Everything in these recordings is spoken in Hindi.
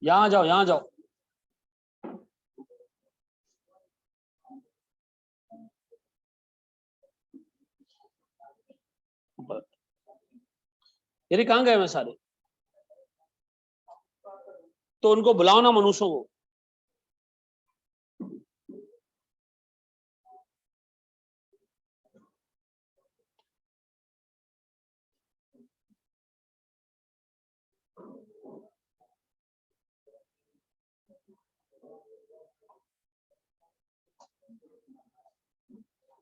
यहां जाओ, यहां जाओ। ये कहां गए मैं सारे? तो उनको बुलाओ ना, मनुष्यों को।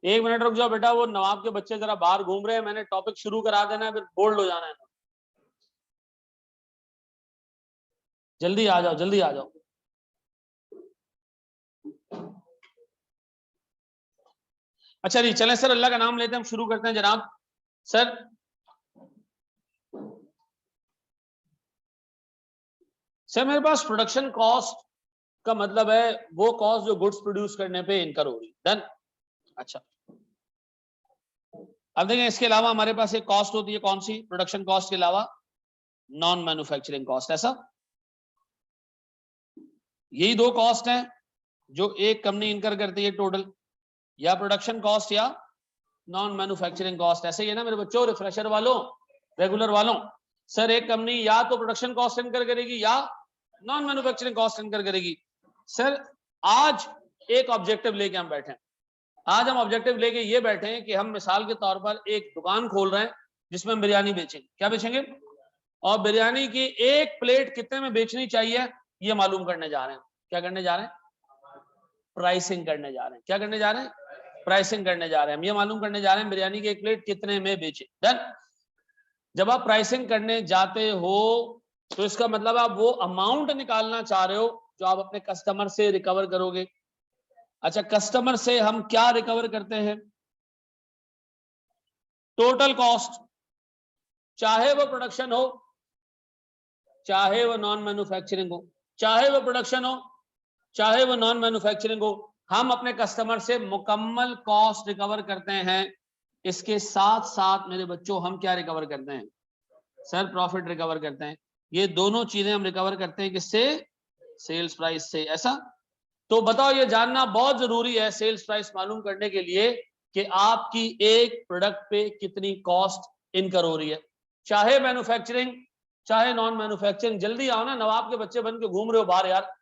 एक मिनट रुक जाओ बेटा, वो नवाब के बच्चे जरा बाहर घूम रहे हैं, मैंने टॉपिक शुरू करा देना है, फिर बोल्ड हो जाना है। जल्दी आ जाओ, जल्दी आ जाओ। अच्छा जी, चलें सर, अल्लाह का नाम लेते हैं, हम शुरू करते हैं जनाब। सर मेरे पास प्रोडक्शन कॉस्ट का मतलब है वो कॉस्ट जो गुड्स प्रोड्यूस करने पे इनकर हो रही। डन। अच्छा, अब देखें, इसके अलावा हमारे पास एक कॉस्ट होती है, कौन सी? प्रोडक्शन कॉस्ट के अलावा नॉन मैन्युफैक्चरिंग कॉस्ट। ऐसा, यही दो कॉस्ट हैं जो एक कंपनी इनकर करती है टोटल, या प्रोडक्शन कॉस्ट या नॉन मैन्युफैक्चरिंग कॉस्ट। ऐसे ही है ना मेरे बच्चों, रिफ्रेशर वालों, रेगुलर वालों। सर एक कंपनी या तो प्रोडक्शन कॉस्ट इनकर करेगी या नॉन मैन्युफैक्चरिंग कॉस्ट इनकर करेगी। सर आज एक ऑब्जेक्टिव लेके हम बैठे हैं, आज हम ऑब्जेक्टिव लेके ये बैठे हैं कि हम मिसाल के तौर पर एक दुकान खोल रहे हैं जिसमें हम बिरयानी बेचेंगे। क्या बेचेंगे? और बिरयानी की एक प्लेट कितने में बेचनी चाहिए ये मालूम करने जा रहे हैं। क्या करने जा रहे हैं? प्राइसिंग करने जा रहे हैं। क्या करने जा रहे हैं? प्राइसिंग करने जा रहे हैं। हम ये मालूम करने जा रहे हैं बिरयानी की एक प्लेट कितने में बेचे। डन। जब आप प्राइसिंग करने जाते हो तो इसका मतलब आप वो अमाउंट निकालना चाह रहे हो जो आप अपने कस्टमर से रिकवर करोगे। अच्छा, कस्टमर से हम क्या रिकवर करते हैं? टोटल कॉस्ट, चाहे वो प्रोडक्शन हो, चाहे वो नॉन मैन्युफैक्चरिंग हो, चाहे वो प्रोडक्शन हो, चाहे वो नॉन मैन्युफैक्चरिंग हो, हम अपने कस्टमर से मुकम्मल कॉस्ट रिकवर करते हैं। इसके साथ साथ मेरे बच्चों हम क्या रिकवर करते हैं? सर प्रॉफिट रिकवर करते हैं। ये दोनों चीजें हम रिकवर करते हैं किससे? सेल्स प्राइस से। ऐसा, तो बताओ, ये जानना बहुत जरूरी है सेल्स प्राइस मालूम करने के लिए कि आपकी एक प्रोडक्ट पे कितनी कॉस्ट इनकर हो रही है, चाहे मैन्युफैक्चरिंग चाहे नॉन मैन्युफैक्चरिंग। जल्दी आओ ना, नवाब के बच्चे बन के घूम रहे हो बाहर यार।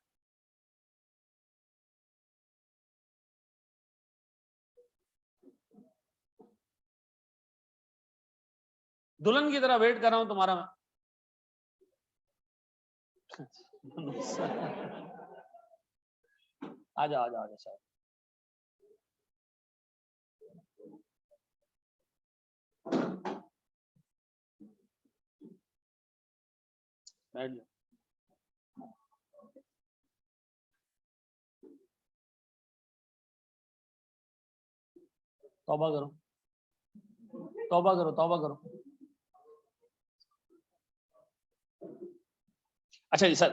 दुल्हन की तरह वेट कर रहा हूं तुम्हारा मैं। आजा आजा आजा सर। बैठ जाओ। तौबा करो, तौबा करो, तौबा करो। अच्छा जी सर,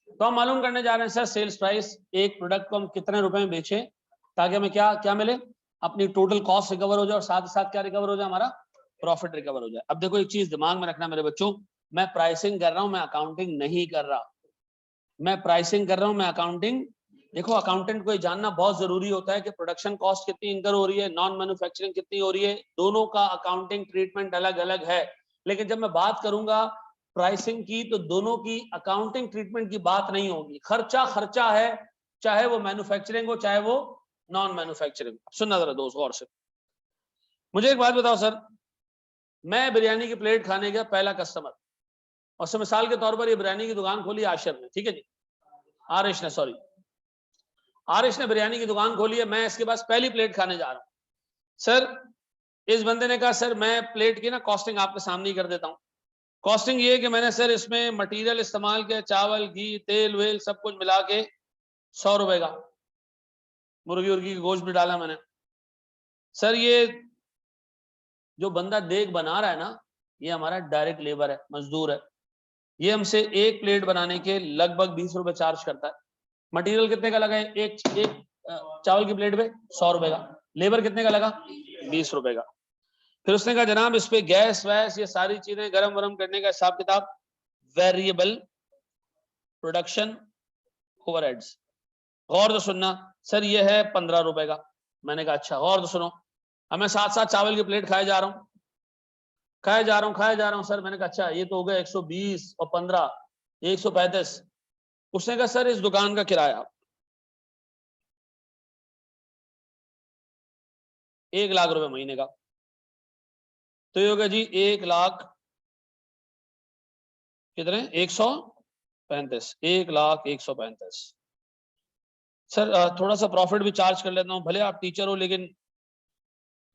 तो हम मालूम करने जा रहे हैं सर सेल्स प्राइस, एक प्रोडक्ट को हम कितने रुपए में बेचें ताकि हमें क्या क्या मिले? अपनी टोटल कॉस्ट रिकवर हो जाए और साथ ही साथ क्या रिकवर हो जाए? हमारा प्रॉफिट रिकवर हो जाए। अब देखो एक चीज दिमाग में रखना मेरे बच्चों, मैं प्राइसिंग कर रहा हूं, मैं अकाउंटिंग नहीं कर रहा। मैं प्राइसिंग कर रहा हूं, मैं अकाउंटिंग। देखो अकाउंटेंट को ये जानना बहुत जरूरी होता है कि प्रोडक्शन कॉस्ट कितनी इनकर हो रही है, नॉन मैन्युफैक्चरिंग कितनी हो रही है, दोनों का अकाउंटिंग ट्रीटमेंट अलग अलग है। लेकिन जब मैं बात करूंगा प्राइसिंग की तो दोनों की अकाउंटिंग ट्रीटमेंट की बात नहीं होगी। खर्चा खर्चा है, चाहे वो मैन्युफैक्चरिंग हो चाहे वो नॉन मैन्युफैक्चरिंग। सुनना जरा दोस्त गौर से, मुझे एक बात बताओ सर, मैं बिरयानी की प्लेट खाने गया, पहला कस्टमर, और मिसाल के तौर पर ये बिरयानी की दुकान खोली आशिर ने, ठीक है जी, आरिश ने, सॉरी आरिश ने बिरयानी की दुकान खोली है, मैं इसके पास पहली प्लेट खाने जा रहा हूं। सर इस बंदे ने कहा सर मैं प्लेट की ना कॉस्टिंग आपके सामने ही कर देता हूं। कॉस्टिंग ये है कि मैंने सर इसमें मटेरियल इस्तेमाल किया, चावल घी तेल वेल सब कुछ मिला के 100 रुपए का, मुर्गी उर्गी की गोश्त भी डाला मैंने। सर ये जो बंदा देग बना रहा है ना, ये हमारा डायरेक्ट लेबर है, मजदूर है। ये हमसे एक प्लेट बनाने के लगभग 20 रुपए चार्ज करता है। मटेरियल कितने का लगा है? एक चावल की प्लेट पे 100 रुपए का। लेबर कितने का लगा? 20 रुपए का। फिर उसने कहा जनाब इस पे गैस वैस ये सारी चीजें गरम वरम करने का हिसाब किताब, वेरिएबल प्रोडक्शन ओवरहेड्स। गौर से सुनना सर, ये है 15 रुपए का। मैंने कहा अच्छा, गौर से सुनो। अब मैं साथ साथ चावल की प्लेट खाए जा रहा हूँ सर। मैंने कहा अच्छा, ये तो हो गया 120 और 15 135। उसने कहा सर इस दुकान का किराया 1 लाख रुपए महीने का। तो ये हो गया जी 1 लाख कितने? 135। 1 लाख 135। सर थोड़ा सा प्रॉफिट भी चार्ज कर लेता हूँ, भले आप टीचर हो लेकिन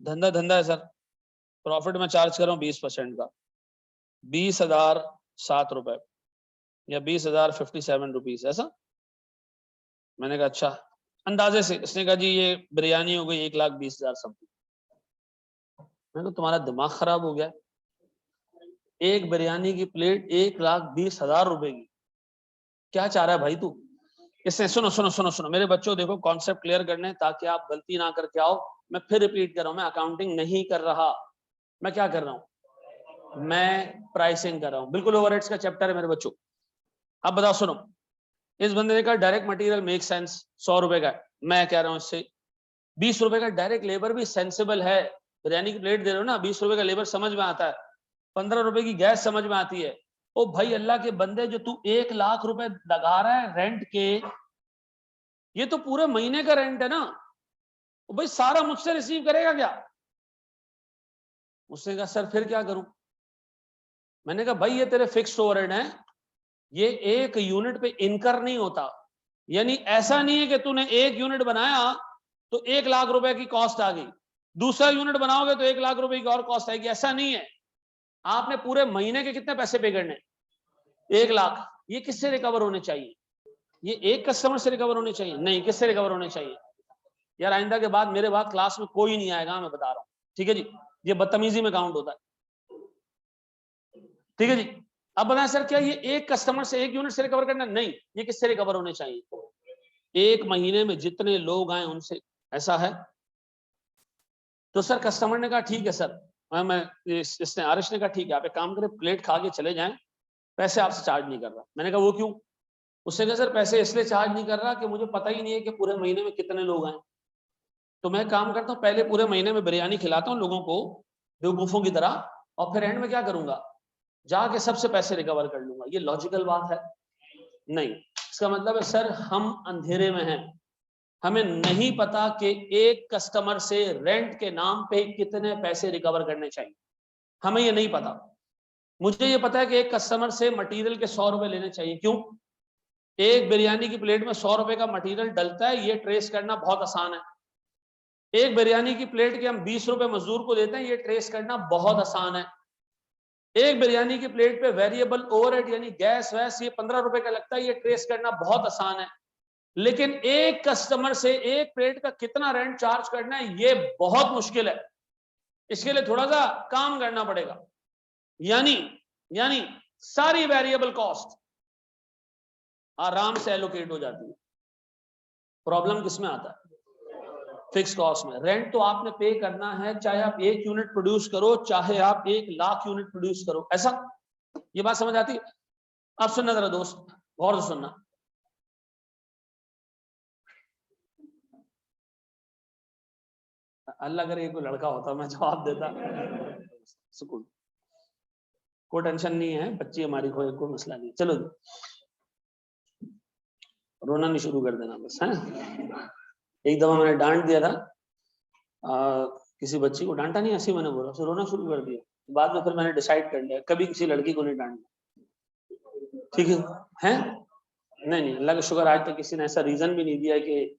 धंधा धंधा है सर। प्रॉफिट में चार्ज कर रहा हूँ 20% का, 20,007 रुपए या 20,057 रुपीज ऐसा। मैंने कहा अच्छा, अंदाजे से। इसने कहा जी ये बिरयानी हो गई 1,20,000 समथिंग। मैंने कहा तुम्हारा दिमाग खराब हो गया, एक बिरयानी की प्लेट 1,20,000 रुपए की, क्या चाह रहा है भाई तू? इससे सुनो सुनो सुनो सुनो मेरे बच्चों, देखो कॉन्सेप्ट क्लियर करने ताकि आप गलती ना करके आओ। मैं फिर रिपीट कर रहा हूं, मैं अकाउंटिंग नहीं कर रहा, मैं क्या कर रहा हूं? मैं प्राइसिंग कर रहा हूं। बिल्कुल ओवरहेड्स का चैप्टर है मेरे बच्चों। अब बताओ सुनो, इस बंदे का डायरेक्ट मटेरियल मेक सेंस 100 रुपए का, मैं कह रहा हूं इससे 20 रुपए का डायरेक्ट लेबर भी सेंसिबल है। बिरयानी की प्लेट दे रहे हो ना, 20 रुपए का लेबर समझ में आता है, 15 रुपए की गैस समझ में आती है। ओ भाई अल्लाह के बंदे, जो तू 1 लाख रुपए लगा रहा है रेंट के, ये तो पूरे महीने का रेंट है ना। ओ भाई सारा मुझसे रिसीव करेगा क्या? उसने कहा सर फिर क्या करूं? मैंने कहा भाई ये तेरे फिक्स्ड ओवरहेड हैं, ये एक यूनिट पे इनकर नहीं होता। यानी ऐसा नहीं है कि तूने एक यूनिट बनाया तो 1 लाख रुपए की कॉस्ट आ गई, दूसरा यूनिट बनाओगे तो 1 लाख रुपए की और कॉस्ट आएगी, ऐसा नहीं है। आपने पूरे महीने के कितने पैसे पे करने? 1 लाख। ये किससे रिकवर होने चाहिए? ये एक कस्टमर से रिकवर होने चाहिए? नहीं, किससे रिकवर होने चाहिए? यार आइंदा के बाद मेरे बाद क्लास में कोई नहीं आएगा, मैं बता रहा हूं, ठीक है जी? ये बदतमीजी में काउंट होता है, ठीक है जी? अब बताएं सर, क्या ये एक कस्टमर से एक यूनिट से रिकवर करना? नहीं, ये किससे रिकवर होने चाहिए? एक महीने में जितने लोग आए उनसे। ऐसा है? तो सर कस्टमर ने कहा ठीक है सर, इसने आरिश ने कहा ठीक है, आप एक काम करें प्लेट खा के चले जाएं, पैसे आपसे चार्ज नहीं कर रहा। मैंने कहा वो क्यों? उसने कहा सर पैसे इसलिए चार्ज नहीं कर रहा कि मुझे पता ही नहीं है कि पूरे महीने में कितने लोग आए। तो मैं काम करता हूँ, पहले पूरे महीने में बिरयानी खिलाता हूँ लोगों को बेवकूफों की तरह, और फिर एंड में क्या करूंगा? जाके सबसे पैसे रिकवर कर लूंगा। ये लॉजिकल बात है? नहीं। इसका मतलब है सर हम अंधेरे में हैं, हमें नहीं पता कि एक कस्टमर से रेंट के नाम पे कितने पैसे रिकवर करने चाहिए, हमें ये नहीं पता। मुझे ये पता है कि एक कस्टमर से मटेरियल के 100 रुपए लेने चाहिए। क्यों? एक बिरयानी की प्लेट में 100 रुपए का मटेरियल डलता है, ये ट्रेस करना बहुत आसान है। एक बिरयानी की प्लेट के हम 20 रुपए मजदूर को देते हैं, ये ट्रेस करना बहुत आसान है। एक बिरयानी की प्लेट पे वेरिएबल ओवरहेड यानी गैस वैस ये 15 रुपए का लगता है, ये ट्रेस करना बहुत आसान है। लेकिन एक कस्टमर से एक प्लेट का कितना रेंट चार्ज करना है, ये बहुत मुश्किल है। इसके लिए थोड़ा सा काम करना पड़ेगा। यानी सारी वेरिएबल कॉस्ट आराम से एलोकेट हो जाती है। प्रॉब्लम किसमें आता है? फिक्स कॉस्ट में। रेंट तो आपने पे करना है, चाहे आप 1 यूनिट प्रोड्यूस करो, चाहे आप 1 लाख यूनिट प्रोड्यूस करो। ऐसा? ये बात समझ आती है? अब सुनना जरा दोस्त, गौर से सुनना। अल्लाह करे कोई लड़का होता मैं जवाब देता। सुकून, कोई टेंशन नहीं है, बच्ची हमारी कोई मसला नहीं। चलो रोना नहीं शुरू कर देना बस, है? एक दफा मैंने डांट दिया था, किसी बच्ची को डांटा नहीं, ऐसे मैंने बोला, उसे रोना शुरू कर दिया। बाद में फिर मैंने डिसाइड कर लिया कभी किसी लड़की को नहीं डांटना, ठीक है? हैं? नहीं, अल्लाह का शुक्र आज तक किसी ने ऐसा रीजन भी नहीं दिया कि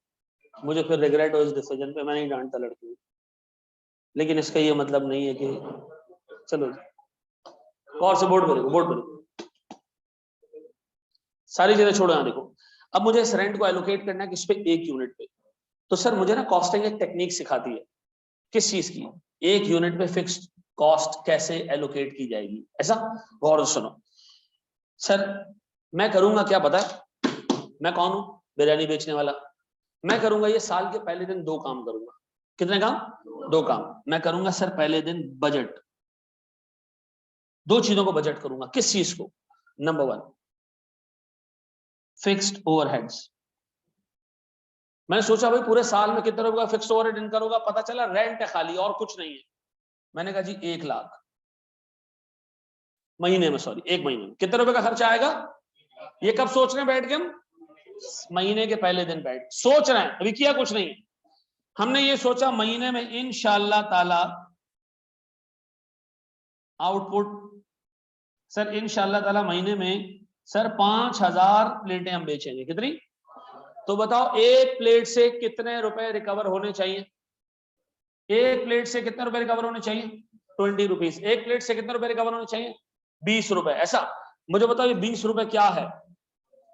मुझे फिर रिग्रेट हो इस डिसीजन पे। मैं नहीं डांटता लड़की को, लेकिन इसका ये मतलब नहीं है कि चलो और से बोर्ड पर सारी चीजें छोड़ो। यहाँ देखो, अब मुझे इस रेंट को एलोकेट करना है किस पे? 1 यूनिट पे। तो सर मुझे ना कॉस्टिंग एक टेक्निक सिखाती है। किस चीज की? 1 यूनिट पे फिक्स्ड कॉस्ट कैसे एलोकेट की जाएगी। ऐसा? गौर से सुनो। सर मैं करूंगा क्या पता है, मैं कौन हूं? बिरयानी बेचने वाला। मैं करूंगा ये साल के पहले दिन 2 काम करूंगा। कितने काम? 2 काम। मैं करूंगा सर पहले दिन बजट, 2 चीजों को बजट करूंगा। किस चीज को? Number 1 fixed overheads. मैंने सोचा भाई पूरे साल में कितने रुपए का फिक्स्ड ओवरहेड इनकम होगा, पता चला रेंट है खाली और कुछ नहीं है। मैंने कहा जी 1 लाख महीने में, सॉरी 1 महीने में कितने रुपए का खर्चा आएगा? ये कब सोच रहे हैं बैठ के हम? महीने के पहले दिन बैठ सोच रहे हैं, अभी किया कुछ नहीं है। हमने ये सोचा महीने में इंशाअल्लाह ताला आउटपुट, सर इंशाअल्लाह ताला महीने में सर 5000 प्लेटें हम बेचेंगे। कितनी? तो बताओ एक प्लेट से कितने रुपए रिकवर होने चाहिए? एक प्लेट से कितने रुपए रिकवर होने चाहिए? 20 रुपीज। एक प्लेट से कितने रुपए रिकवर होने चाहिए? 20 रुपए। ऐसा मुझे बताओ ये 20 रुपए क्या है?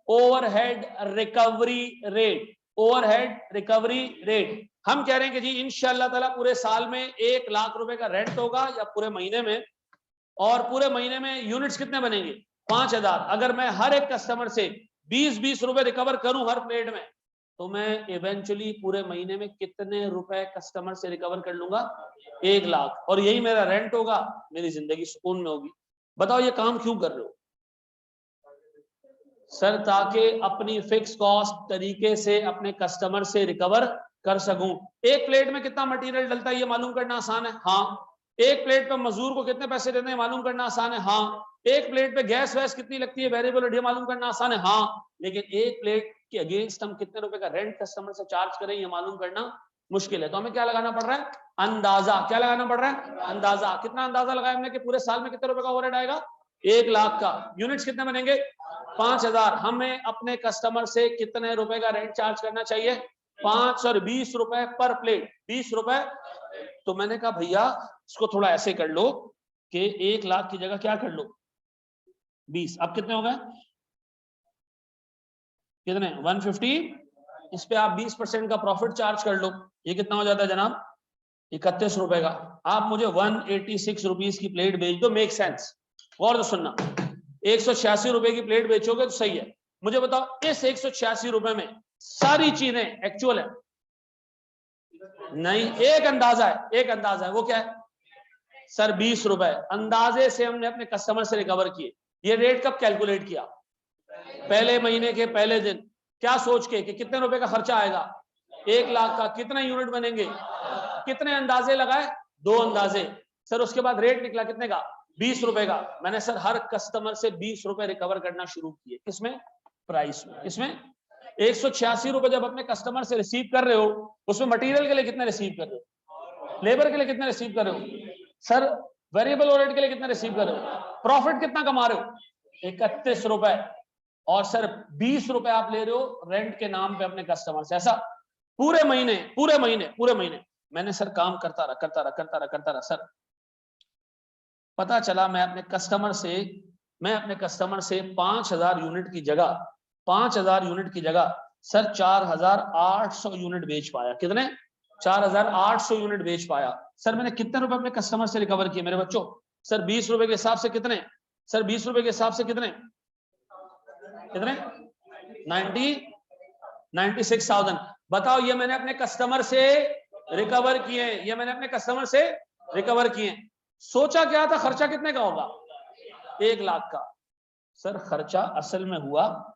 Overhead recovery rate. Overhead recovery rate. हम कह रहे हैं कि जी इंशाअल्लाह ताला पूरे साल में 1 लाख रुपए का रेंट होगा या पूरे महीने में, और पूरे महीने में यूनिट्स कितने बनेंगे? 5000। अगर मैं हर एक कस्टमर से 20-20 रुपए रिकवर करूं हर प्लेट में, तो मैं इवेंचुअली पूरे महीने में कितने रुपए कस्टमर से रिकवर कर लूंगा? 1 लाख। और यही मेरा रेंट होगा, मेरी जिंदगी सुकून में होगी। बताओ ये काम क्यों कर रहे हो? सर ताकि अपनी फिक्स कॉस्ट तरीके से अपने कस्टमर से रिकवर कर सकूं। एक प्लेट में कितना मटेरियल डलता है ये मालूम करना आसान है? हाँ। एक प्लेट पे मजदूर को कितने पैसे देते हैं मालूम करना आसान है? हाँ। एक प्लेट पे गैस वैस कितनी लगती है वेरिएबल ये मालूम करना आसान है? हाँ। लेकिन एक प्लेट के अगेंस्ट हम कितने रुपए का रेंट कस्टमर से चार्ज करें ये मालूम करना मुश्किल है। तो हमें क्या लगाना पड़ रहा है? अंदाजा। क्या लगाना पड़ रहा है? अंदाजा। कितना अंदाजा लगाया हमने कि पूरे साल में कितने रुपए का ओवरहेड आएगा? 1 लाख का। यूनिट्स कितने बनेंगे? 5000। हमें अपने कस्टमर से कितने रुपए का रेंट चार्ज करना चाहिए? 20 रुपए पर प्लेट। 20 रुपए। तो मैंने कहा भैया इसको थोड़ा ऐसे कर लो कि 1 लाख की जगह क्या कर लो? 20। अब कितने हो गए? कितने? 150। इस पे आप 20% का प्रॉफिट चार्ज कर लो। ये कितना हो जाता है जनाब? 31 रुपए का। आप मुझे 186 रुपीज की प्लेट बेच दो, मेक सेंस। और तो सुनना, 186 रुपए की प्लेट बेचोगे तो सही है। मुझे बताओ इस 186 रुपए में सारी चीजें एक्चुअल है? नहीं, एक अंदाजा है। एक अंदाजा है, वो क्या है? सर 20 रुपए अंदाजे से हमने अपने कस्टमर से रिकवर किए। ये रेट कब कैलकुलेट किया? पहले महीने के पहले दिन। क्या सोच के कि कितने रुपए का खर्चा आएगा? 1 लाख का। कितने यूनिट बनेंगे? कितने अंदाजे लगाए? 2 अंदाजे। सर उसके बाद रेट निकला कितने का? 20 रुपए का। मैंने सर हर कस्टमर से 20 रुपए रिकवर करना शुरू किए। किसमें? प्राइस में। किसमें? 186 रुपए जब अपने कस्टमर से रिसीव कर रहे हो, उसमें मटेरियल के लिए कितने रिसीव कर रहे हो? लेबर के लिए कितने रिसीव कर रहे हो? सर वेरिएबल ओवरहेड के लिए कितने रिसीव कर रहे हो? प्रॉफिट कितना कमा रहे हो? 31 रुपए। और सर 20 रुपए आप ले रहे हो रेंट के नाम पे अपने कस्टमर से। ऐसा पूरे महीने पूरे महीने पूरे महीने। मैंने सर काम करता रहा सर। पता चला मैं अपने कस्टमर से 5000 यूनिट की जगह सर 4800 यूनिट बेच पाया। कितने? 4800 यूनिट बेच पाया। सर मैंने कितने रुपए अपने कस्टमर से रिकवर किए मेरे बच्चों? सर 20 रुपए के हिसाब से कितने? सर 20 रुपए के हिसाब से कितने? 96,000। बताओ ये मैंने अपने कस्टमर से रिकवर किए। ये मैंने अपने कस्टमर से रिकवर किए। सोचा क्या था खर्चा कितने का होगा? 1 लाख का। सर खर्चा असल में हुआ,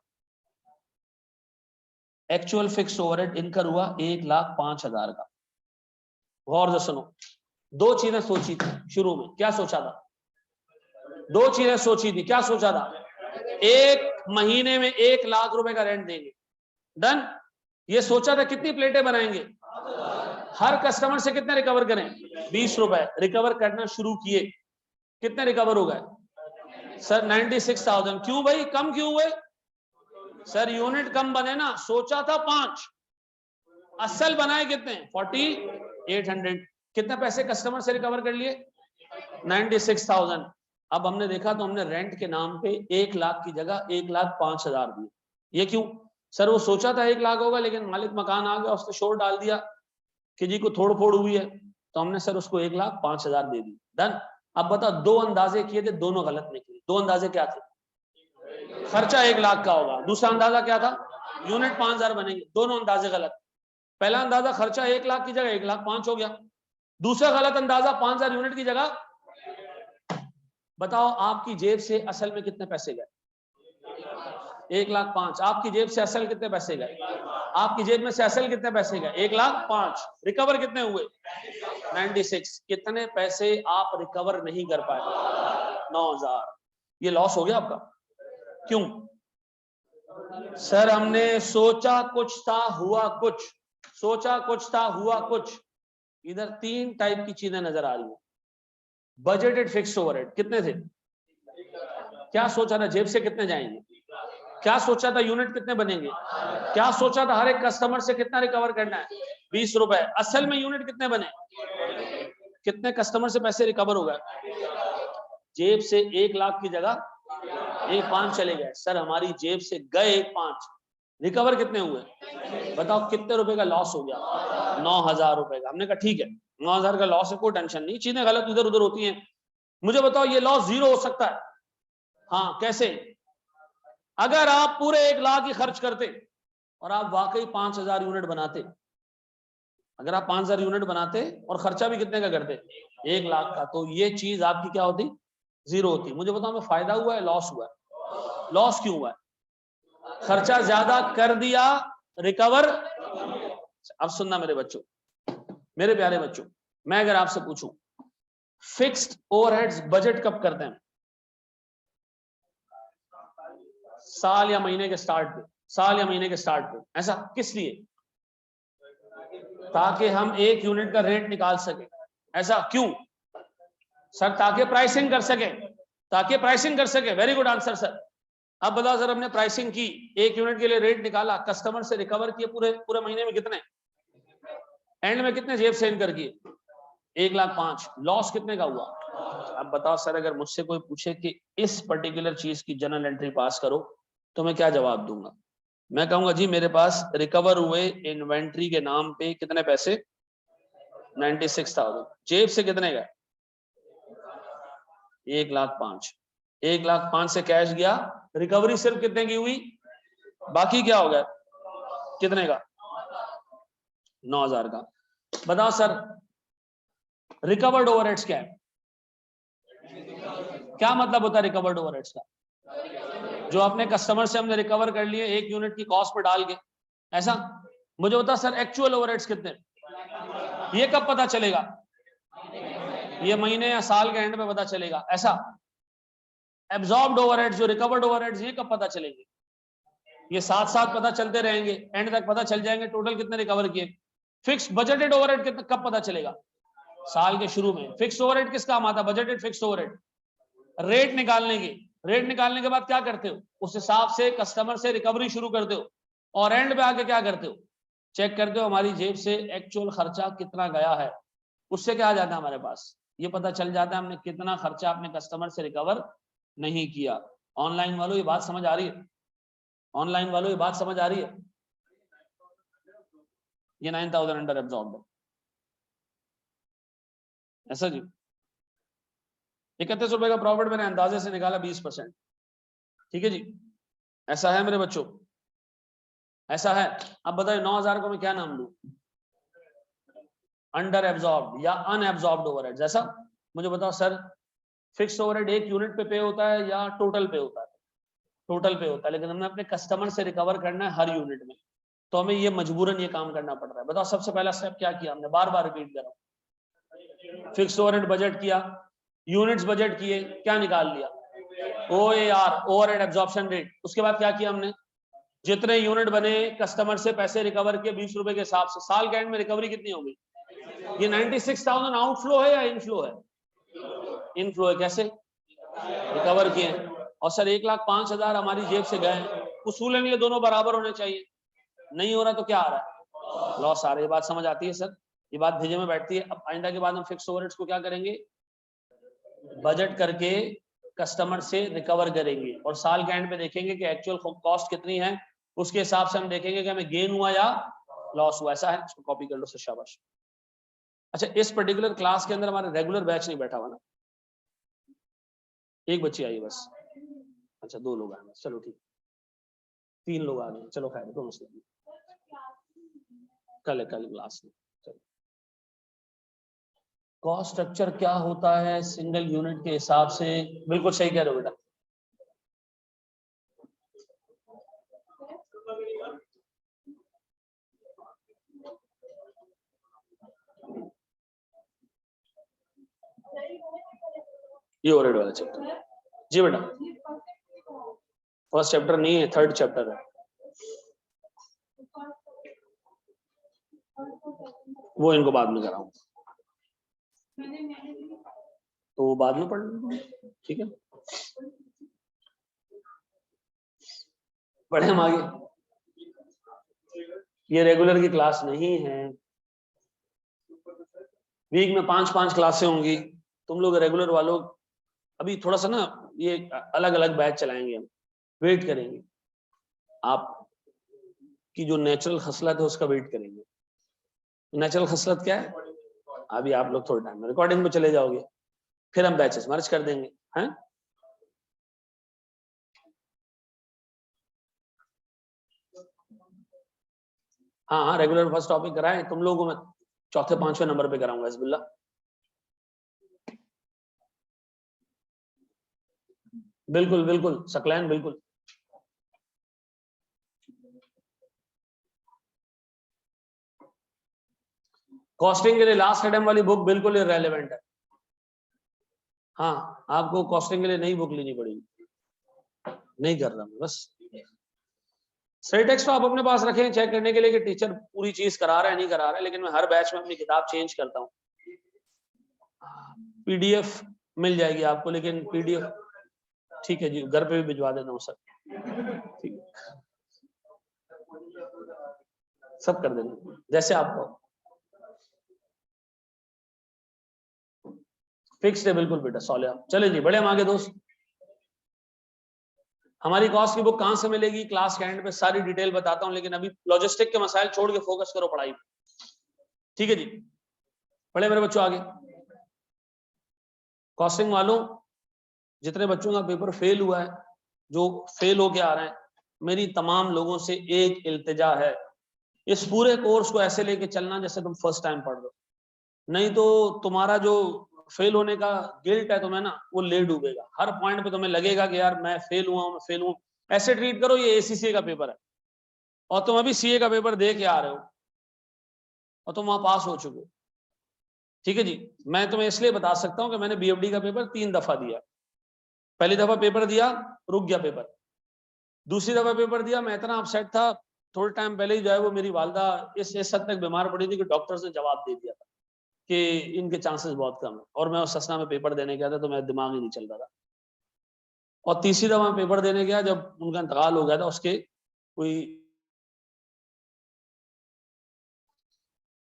एक्चुअल फिक्स ओवरहेड इनकर हुआ 1,05,000 का। गौर से सुनो, 2 चीजें सोची थी शुरू में। क्या सोचा था? 2 चीजें सोची थी। क्या सोचा था? एक महीने में 1 लाख रुपए का रेंट देंगे। डन। ये सोचा था कितनी प्लेटें बनाएंगे? हर कस्टमर से कितने रिकवर करें? 20 रुपए। रिकवर करना शुरू किए। कितने रिकवर हो गए? सर 96,000। क्यों भाई कम क्यों हुए? सर यूनिट कम बने ना। सोचा था 5, असल बनाए कितने? 4800। कितने पैसे कस्टमर से रिकवर कर लिए? 96,000। अब हमने देखा तो हमने रेंट के नाम पे 1 लाख की जगह 1,05,000 दिए। ये क्यों? सर वो सोचा था 1 लाख होगा, लेकिन मालिक मकान आ गया, उसने शोर डाल दिया कि जी को थोड़ फोड़ हुई है, तो हमने सर उसको 1,05,000 दे दी। डन। अब बताओ 2 अंदाजे किए थे, दोनों गलत निकले। 2 अंदाजे क्या थे? खर्चा 1 लाख का होगा। दूसरा अंदाजा क्या था, यूनिट 5000 बनेंगे। दोनों अंदाजे गलत। पहला अंदाजा खर्चा 1 लाख की जगह 1,05,000 हो गया। दूसरा गलत अंदाजा 5000 यूनिट की जगह। बताओ आपकी जेब से असल में कितने पैसे गए? 1,05,000। आपकी जेब से असल कितने पैसे गए? आपकी जेब में से असल कितने पैसे गए? 1,05,000। रिकवर कितने हुए? 96। कितने पैसे आप रिकवर नहीं कर पाए? 9,000। ये लॉस हो गया आपका। क्यों? सर हमने सोचा कुछ था, हुआ कुछ। सोचा कुछ था, हुआ कुछ। इधर 3 टाइप की चीजें नजर आ रही है। बजटेड फिक्स्ड ओवरहेड कितने थे? क्या सोचा था जेब से कितने जाएंगे? क्या सोचा था यूनिट कितने बनेंगे? क्या सोचा था हर एक कस्टमर से कितना रिकवर करना है? 20 रुपए। असल में यूनिट कितने बने? कितने कस्टमर से पैसे रिकवर हो गए? जेब से 1 लाख की जगह 1,05,000 चले गए। सर हमारी जेब से गए 1,05,000, रिकवर कितने हुए? बताओ कितने रुपए का लॉस हो गया? 9,000 रुपए का। हमने कहा ठीक है 9,000 का लॉस है, कोई टेंशन नहीं, चीजें गलत इधर उधर होती हैं। मुझे बताओ ये लॉस 0 हो सकता है? हाँ कैसे? अगर आप पूरे 1 लाख ही खर्च करते और आप वाकई 5,000 यूनिट बनाते, अगर आप 5,000 यूनिट बनाते और खर्चा भी कितने का करते? 1 लाख का, तो ये चीज आपकी क्या होती? 0 होती। मुझे बताओ हमें फायदा हुआ है लॉस हुआ है? लॉस क्यों हुआ है? खर्चा ज्यादा कर दिया, रिकवर। अब सुनना मेरे बच्चों, मेरे प्यारे बच्चों, मैं अगर आपसे पूछूं फिक्स्ड ओवरहेड्स बजट कब करते हैं? साल या महीने के स्टार्ट पे। साल या महीने के स्टार्ट पे। ऐसा किस लिए? ताकि हम 1 यूनिट का रेट निकाल सके। ऐसा क्यों? सर ताकि प्राइसिंग कर सके। ताकि प्राइसिंग कर सके। Very good answer sir. अब बताओ सर हमने प्राइसिंग की, 1 यूनिट के लिए रेट निकाला, कस्टमर से रिकवर किए पूरे पूरे महीने में कितने? एंड में कितने जेब से इनकर किए? 1,05,000। लॉस कितने का हुआ? अब बताओ सर अगर मुझसे कोई पूछे कि इस पर्टिकुलर चीज की जर्नल एंट्री पास करो तो मैं क्या जवाब दूंगा? मैं कहूंगा जी मेरे पास रिकवर हुए इन्वेंट्री के नाम पे कितने पैसे? 96,000। जेब से कितने गए? 1,05,000। 1,05,000 से कैश गया, रिकवरी सिर्फ कितने की हुई? बाकी क्या हो गया? कितने का? 9,000 का। बताओ सर रिकवर्ड ओवरहेड्स क्या है? क्या मतलब होता है रिकवर्ड ओवरहेड्स का? जो अपने कस्टमर से हमने रिकवर कर लिए 1 यूनिट की कॉस्ट पर डाल के। ऐसा? मुझे बता सर एक्चुअल ओवरहेड्स कितने? ये कब पता चलेगा? ये महीने या साल के एंड में पता चलेगा। ऐसा? एब्जॉर्ब्ड ओवरहेड्स जो रिकवर्ड ओवरहेड्स ये कब पता चलेंगे? ये साथ साथ पता चलते रहेंगे, एंड तक पता चल जाएंगे टोटल कितने रिकवर किए। फिक्स बजटेड ओवरहेड कितने कब पता चलेगा? साल के शुरू में। फिक्स ओवरहेड किस काम आता है? बजटेड फिक्स ओवरहेड रेट निकालने की। रेट निकालने के बाद क्या करते हो? उस हिसाब से कस्टमर से रिकवरी शुरू करते हो और एंड पे आके क्या करते हो? चेक करते हो हमारी जेब से एक्चुअल खर्चा कितना गया है। उससे क्या आ जाता है हमारे पास? ये पता चल जाता है हमने कितना खर्चा अपने कस्टमर से रिकवर नहीं किया। ऑनलाइन वालों ये बात समझ आ रही है? ऑनलाइन वालों ये बात समझ आ रही है? ये 9,000 अंडर एब्जॉर्ब्ड। ऐसा जी 31 रुपए का प्रॉफिट मैंने अंदाजे से निकाला 20%। ठीक है जी, ऐसा है मेरे बच्चों, ऐसा है। अब बताइए 9,000 को मैं क्या नाम दूं? अंडर एब्जॉर्ब्ड या अनएब्जॉर्ब्ड ओवरहेड्स। ऐसा? मुझे बताओ सर फिक्स ओवरहेड 1 यूनिट पे पे होता है या टोटल पे होता है? टोटल पे होता है, लेकिन हमने अपने कस्टमर से रिकवर करना है हर यूनिट में, तो हमें ये मजबूरन ये काम करना पड़ रहा है। बताओ सबसे पहला स्टेप क्या किया हमने? बार बार रिपीट कर रहा हूं। फिक्स ओवरहेड बजट किया, यूनिट्स बजट किए, क्या निकाल लिया? OAR overhead absorption rate. उसके बाद क्या किया हमने? जितने यूनिट बने कस्टमर से पैसे रिकवर किए 20 रुपए के हिसाब से, साल के एंड में रिकवरी कितनी होगी? ये 96,000 आउटफ्लो है या इनफ्लो है? इनफ्लो है। कैसे? रिकवर किए। और सर 1,05,000 हमारी जेब से गए, उसूलन ये दोनों बराबर होने चाहिए, नहीं हो रहा तो क्या आ रहा है? लॉस आ रहा है। ये बात समझ आती है सर? ये बात भेजे में बैठती है। अब आइंदा के बाद हम फिक्स ओवरहेड्स को क्या करेंगे? बजट करके कस्टमर से रिकवर करेंगे और साल के एंड पे देखेंगे कि एक्चुअल कॉस्ट कितनी है, उसके हिसाब से हम देखेंगे कि हमें गेन हुआ या लॉस हुआ। ऐसा है? इसको कॉपी कर लो सर, शाबाश। अच्छा इस पर्टिकुलर क्लास के अंदर हमारा रेगुलर बैच नहीं बैठा हुआ ना? एक बच्ची आई बस। अच्छा 2 लोग आए, चलो ठीक। 3 लोग आ गए, चलो खैर, कोई मसला नहीं, कल क्लास में। कॉस्ट स्ट्रक्चर क्या होता है सिंगल यूनिट के हिसाब से? बिल्कुल सही कह रहे हो बेटा। ये ओवरहेड वाला चैप्टर, जी बेटा, फर्स्ट चैप्टर नहीं है, थर्ड चैप्टर है, वो इनको बाद में कराऊं, तो वो बाद में पढ़ लेंगे, ठीक है। पढ़े हम आगे, ये रेगुलर की क्लास नहीं है, वीक में 5-5 क्लासें होंगी, तुम लोग रेगुलर वालों अभी थोड़ा सा ना ये अलग अलग बैच चलाएंगे, हम वेट करेंगे, आप की जो नेचुरल खसलत है उसका वेट करेंगे। नेचुरल खसलत क्या है? अभी आप लोग थोड़ा टाइम में रिकॉर्डिंग में चले जाओगे, फिर हम बैचेस मर्ज कर देंगे, हैं? हाँ हाँ, रेगुलर फर्स्ट टॉपिक कराएं, तुम लोगों को मैं 4थे-5वें नंबर पे कराऊंगा हिजबुल्ला। बिल्कुल बिल्कुल सकलैन, बिल्कुल। कॉस्टिंग के लिए लास्ट एडम वाली बुक बिल्कुल इररेलेवेंट है। हाँ, आपको कॉस्टिंग के लिए नई बुक लेनी पड़ेगी, नहीं कर रहा मैं, बस सही टेक्स्ट तो आप अपने पास रखें चेक करने के लिए कि टीचर पूरी चीज करा रहा है नहीं करा रहा है, लेकिन मैं हर बैच में अपनी किताब चेंज करता हूँ। पीडीएफ मिल जाएगी आपको, लेकिन पीडीएफ ठीक है जी, घर पे भी भिजवा देता हूँ सर, ठीक है, सब कर देंगे जैसे आपको फिक्स है, बिल्कुल बेटा सॉलिड। चले जी, बड़े हम आगे दोस्त। हमारी कॉस्ट की बुक कहां से मिलेगी? क्लास के एंड पे सारी डिटेल बताता हूं, लेकिन अभी लॉजिस्टिक के मसाइल छोड़ के फोकस करो पढ़ाई पे, ठीक है जी। बड़े मेरे बच्चों आगे, कॉस्टिंग वालों जितने बच्चों का पेपर फेल हुआ है, जो फेल होके आ रहे हैं, मेरी तमाम लोगों से एक इल्तिजा है, इस पूरे कोर्स को ऐसे लेके चलना जैसे तुम फर्स्ट टाइम पढ़ रहे हो, नहीं तो तुम्हारा जो फेल होने का गिल्ट है तुम्हें ना, वो ले डूबेगा। हर पॉइंट पे तुम्हें लगेगा कि यार मैं फेल हुआ हूं, मैं फेल हुआ। ऐसे ट्रीट करो ये एसीसीए का पेपर है और तुम अभी सीए का पेपर दे के आ रहे हो और तुम वहां पास हो चुके हो, ठीक है जी। मैं तुम्हें इसलिए बता सकता हूं कि मैंने बीएफडी का पेपर 3 दफा दिया। पहली दफा पेपर दिया, रुक गया पेपर। दूसरी दफा पेपर दिया, मैं इतना अपसेट था, थोड़े टाइम पहले ही जो है वो मेरी वालदा इस हद तक बीमार पड़ी थी कि डॉक्टर्स ने जवाब दे दिया था कि इनके चांसेस बहुत कम है, और मैं उस ससना में पेपर देने गया था तो मेरा दिमाग ही नहीं चल रहा था। और तीसरी दफा पेपर देने गया जब उनका इंतकाल हो गया था, उसके कोई,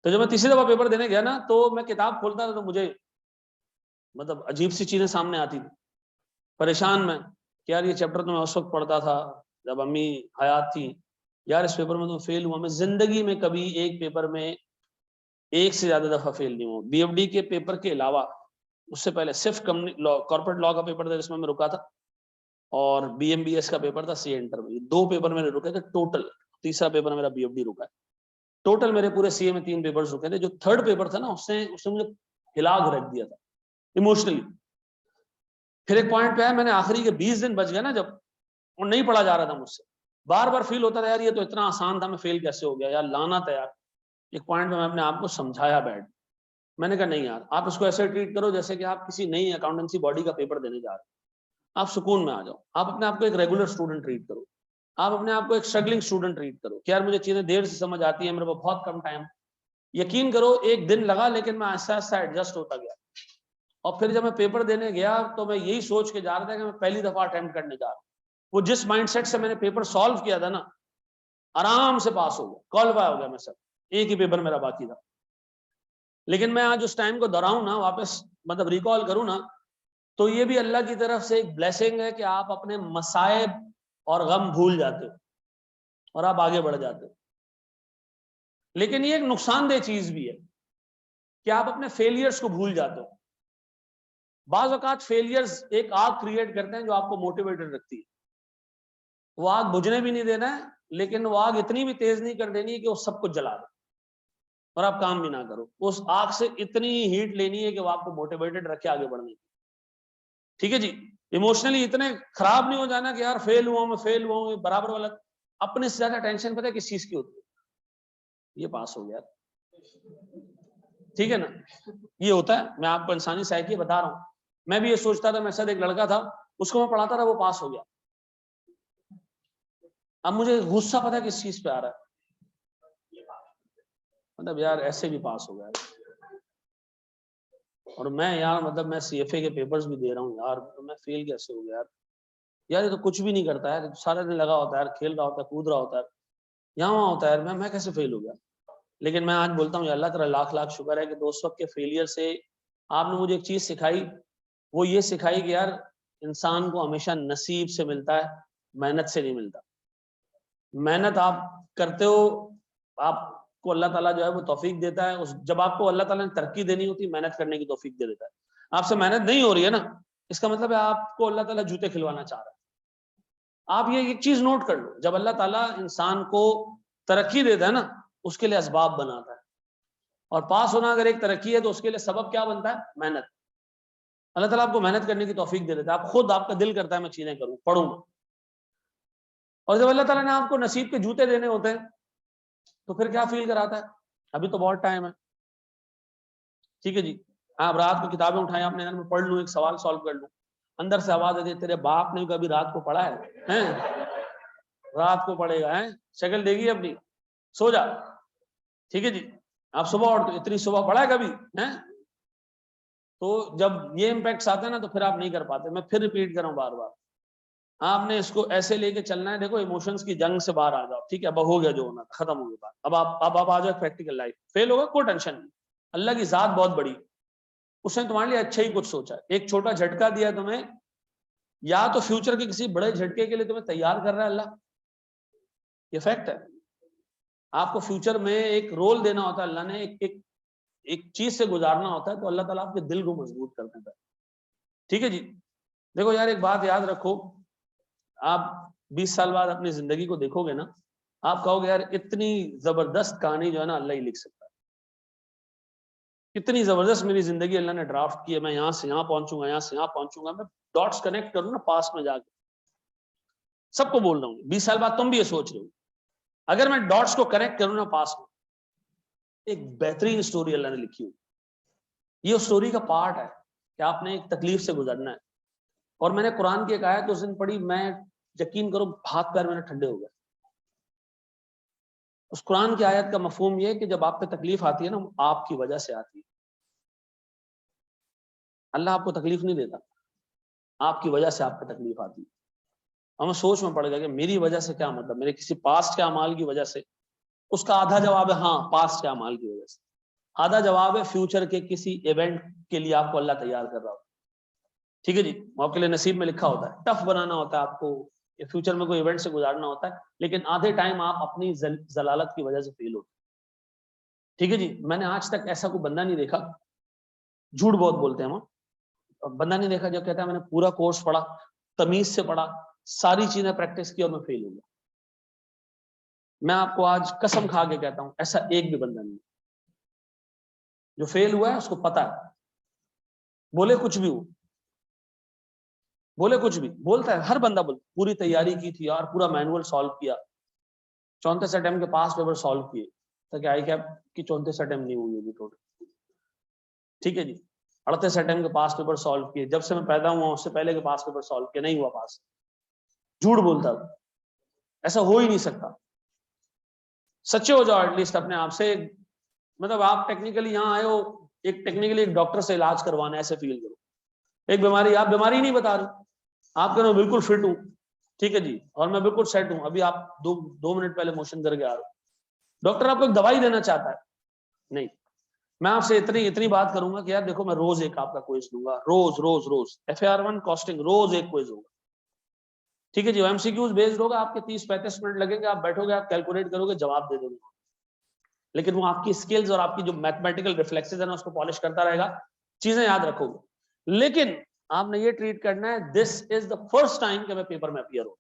तो जब मैं तीसरी दफा पेपर देने गया ना, तो मैं किताब खोलता था तो मुझे मतलब अजीब सी चीजें सामने आती थी, परेशान मैं कि यार ये चैप्टर तो मैं उस वक्त पढ़ता था जब अम्मी हयात थी, यार इस पेपर में तो फेल हुआ। मैं जिंदगी में कभी एक पेपर में एक से ज्यादा दफा फेल नहीं हुआ। बीएफडी के पेपर के अलावा उससे पहले सिर्फ कंपनी लॉ, कॉर्पोरेट लॉ का पेपर था जिसमें मैं रुका था, और बीएमबीएस का पेपर था सी इंटर में। 2 पेपर मैंने रुके थे टोटल, तीसरा पेपर मेरा बीएफडी रुका है। टोटल मेरे पूरे सीए में 3 पेपर रुके थे। जो थर्ड पेपर था ना, उसने मुझे हिला के रख दिया था इमोशनली। फिर एक पॉइंट पे आया, मैंने आखिरी के 20 दिन बच गए ना जब, और नहीं पढ़ा जा रहा था मुझसे, बार बार फील होता था यार ये तो इतना आसान था, मैं फेल कैसे हो गया यार, लानत है यार। एक पॉइंट पे मैं अपने आप को समझाया बैठ, मैंने कहा नहीं यार, आप इसको ऐसे ट्रीट करो जैसे कि आप किसी नई अकाउंटेंसी बॉडी का पेपर देने जा रहे हो। आप सुकून में आ जाओ, आप अपने आप को एक रेगुलर स्टूडेंट ट्रीट करो, आप अपने आप को एक स्ट्रगलिंग स्टूडेंट ट्रीट करो कि यार मुझे चीजें देर से समझ आती है, मेरे को बहुत कम टाइम। यकीन करो एक दिन लगा, लेकिन मैं आहिस्ता आहिस्ता एडजस्ट होता गया। और फिर जब मैं पेपर देने गया तो मैं यही सोच के जा रहा था कि मैं पहली दफा अटेम्प्ट करने जा रहा हूँ। वो जिस माइंडसेट से मैंने पेपर सॉल्व किया था ना, आराम से पास हो गया, क्वालिफाई हो गया मैं सर, एक ही पेपर मेरा बाकी था। लेकिन मैं आज उस टाइम को दोहराऊं ना, वापस मतलब रिकॉल करूं ना, तो ये भी अल्लाह की तरफ से एक ब्लेसिंग है कि आप अपने मसाइब और गम भूल जाते हो और आप आगे बढ़ जाते हो। लेकिन ये एक नुकसानदेह चीज भी है कि आप अपने फेलियर्स को भूल जाते हो। बाज़ औक़ात फेलियर्स एक आग क्रिएट करते हैं जो आपको मोटिवेटेड रखती है। वो आग बुझने भी नहीं देना है, लेकिन वो आग इतनी भी तेज नहीं कर देनी है कि वो सब कुछ जला दे और आप काम भी ना करो। उस आग से इतनी हीट लेनी है कि वो आपको मोटिवेटेड रखे आगे बढ़ने की। ठीक है जी। इमोशनली इतने खराब नहीं हो जाना कि यार फेल हुआ मैं, फेल हुआ हूं, बराबर वाला। अपने से ज्यादा टेंशन पता है किस चीज की होती है? ये पास हो गया, ठीक है ना, ये होता है। मैं आपको इंसानी साइकी बता रहा हूं। मैं भी ये सोचता था, मेरे साथ एक लड़का था, उसको मैं पढ़ाता रहा, वो पास हो गया। अब मुझे गुस्सा पता है किस चीज पे आ रहा है, मतलब यार ऐसे भी पास हो गया, और मैं यार मतलब मैं सीएफए के पेपर्स भी दे रहा हूँ यार, तो मैं फेल कैसे हो गया यार? यार ये तो कुछ भी नहीं करता है, सारा दिन लगा होता है यार, खेल रहा होता है, कूद रहा होता है, यहाँ वहाँ होता है, मैं कैसे फेल हो गया? लेकिन मैं आज बोलता हूँ अल्लाह तेरा लाख लाख शुक्र है कि दोस्त वक्त के फेलियर से आपने मुझे एक चीज सिखाई। वो ये सिखाई कि यार इंसान को हमेशा नसीब से मिलता है, मेहनत से नहीं मिलता। मेहनत आप करते हो, आपको अल्लाह ताला जो है वो तौफीक देता है। उस जब आपको अल्लाह ताला ने तरक्की देनी होती है, मेहनत करने की तौफीक दे देता है। आपसे मेहनत नहीं हो रही है ना, इसका मतलब है आपको अल्लाह ताला जूते खिलवाना चाह रहा है। आप ये एक चीज नोट कर लो, जब अल्लाह ताला इंसान को तरक्की देता है ना, उसके लिए असबाब बनाता है। और पास होना अगर एक तरक्की है तो उसके लिए सबब क्या बनता है? मेहनत। अल्लाह ताला आपको मेहनत करने की तौफीक दे देता है, आप खुद आपका दिल करता है मैं चीजें करूं, पढ़ूं। और जब अल्लाह ताला ने आपको नसीब के जूते देने होते हैं तो फिर क्या फील कराता है? अभी तो बहुत टाइम है, ठीक है जी। आप रात को किताबें उठाएं, आपने यार मैं पढ़ लूं, एक सवाल सॉल्व कर लूं, अंदर से आवाज आती है तेरे बाप ने कभी रात को पढ़ा है? रात को पढ़ेगा है, शक्ल देगी अपनी, सो जा, ठीक है जी। आप सुबह उठते, इतनी सुबह पढ़ा है कभी है? तो जब ये इम्पैक्ट्स आते हैं ना तो फिर आप नहीं कर पाते। मैं फिर रिपीट कर रहा हूं बार बार, आपने इसको ऐसे लेके चलना है। देखो इमोशंस की जंग से बाहर आ जाओ, ठीक है, अब हो गया जो होना, खत्म हो गया बात। अब आप आ जाओ प्रैक्टिकल लाइफ। फेल होगा कोई टेंशन नहीं, अल्लाह की जात बहुत बड़ी, उसने तुम्हारे लिए अच्छा ही कुछ सोचा है। एक छोटा झटका दिया तुम्हें, या तो फ्यूचर के किसी बड़े झटके के लिए तुम्हें तैयार कर रहा है अल्लाह, ये फैक्ट है। आपको फ्यूचर में एक रोल देना होता है, अल्लाह ने एक चीज से गुजारना होता है, तो अल्लाह ताला आपके दिल को मजबूत कर देता है, ठीक है जी। देखो यार एक बात याद रखो, आप 20 साल बाद अपनी जिंदगी को देखोगे ना, आप कहोगे यार इतनी जबरदस्त कहानी जो है ना अल्लाह ही लिख सकता है। इतनी जबरदस्त मेरी जिंदगी अल्लाह ने ड्राफ्ट की है, मैं यहाँ से यहाँ पहुंचूंगा, यहाँ से यहाँ पहुंचूंगा। मैं डॉट्स कनेक्ट करूँ ना पास में जाके, सबको बोल रहा हूँ 20 साल बाद तुम भी ये सोच रहे हो, अगर मैं डॉट्स को कनेक्ट करूँ ना पास में, एक बेहतरीन स्टोरी अल्लाह ने लिखी हुई। ये उस स्टोरी का पार्ट है कि आपने एक तकलीफ से गुजरना है। और मैंने कुरान की एक आयत उस दिन पढ़ी, मैं यकीन करो हाथ पैर मेरे ठंडे हो गए। उस कुरान की आयत का मफहूम ये है कि जब आप पे तकलीफ आती है ना, आपकी वजह से आती है। अल्लाह आपको तकलीफ नहीं देता, आपकी वजह से आप पे तकलीफ आती है। और मैं सोच में पड़ गया कि मेरी वजह से क्या मतलब, मेरे किसी पास्ट के अमाल की वजह से? उसका आधा जवाब है हाँ, पास्ट के अमाल की वजह से। आधा जवाब है फ्यूचर के किसी इवेंट के लिए आपको अल्लाह तैयार कर रहा हो, ठीक है जी। आपके लिए नसीब में लिखा होता है, टफ बनाना होता है आपको, फ्यूचर में कोई इवेंट से गुजारना होता है, लेकिन आधे टाइम आप अपनी जलालत की वजह से फेल होते, ठीक है जी। मैंने आज तक ऐसा कोई बंदा नहीं देखा, झूठ बहुत बोलते हैं हम, बंदा नहीं देखा जो कहता है मैंने पूरा कोर्स पढ़ा, तमीज से पढ़ा, सारी चीजें प्रैक्टिस की और मैं फेल हो गया। मैं आपको आज कसम खा के कहता हूं ऐसा एक भी बंदा नहीं। जो फेल हुआ है उसको पता है, बोले कुछ भी हो, बोले कुछ भी, बोलता है हर बंदा, बोलता पूरी तैयारी की थी यार, पूरा मैनुअल सॉल्व किया, 34 अटेम्प्ट के पास पेपर सॉल्व किए, तो क्या आई क्या कि 34 अटेम्प्ट नहीं हुई होगी टोटल, ठीक है जी। 38 अटेम्प्ट के पास पेपर सॉल्व किए, जब से मैं पैदा हुआ उससे पहले के पास पेपर सॉल्व किए, नहीं हुआ पास। झूठ बोलता, ऐसा हो ही नहीं सकता। सच्चे हो जाओ एटलीस्ट अपने आप से, मतलब आप टेक्निकली यहाँ आए हो, एक टेक्निकली एक डॉक्टर से इलाज करवाना, ऐसे फील करो। एक बीमारी, आप बीमारी नहीं बता रहे, आप कह रहे हो बिल्कुल फिट हूँ, ठीक है जी, और मैं बिल्कुल सेट हूँ, अभी आप दो मिनट पहले मोशन करके आ रहे हो, डॉक्टर आपको एक दवाई देना चाहता है, नहीं। मैं आपसे इतनी बात करूंगा कि यार देखो मैं रोज एक आपका क्विज दूंगा, रोज रोज रोज FAR1 कॉस्टिंग, रोज एक क्विज होगा, ठीक है जी। MCQs बेस्ड होगा, आपके 30-35 मिनट लगेंगे, आप बैठोगे, आप कैलकुलेट करोगे, जवाब दे दोगे, लेकिन वो आपकी स्किल्स और आपकी जो मैथमेटिकल रिफ्लेक्सेस है ना उसको पॉलिश करता रहेगा, चीजें याद रखोगे। लेकिन आपने ये ट्रीट करना है this is the first time कि मैं पेपर में अपीयर हूं,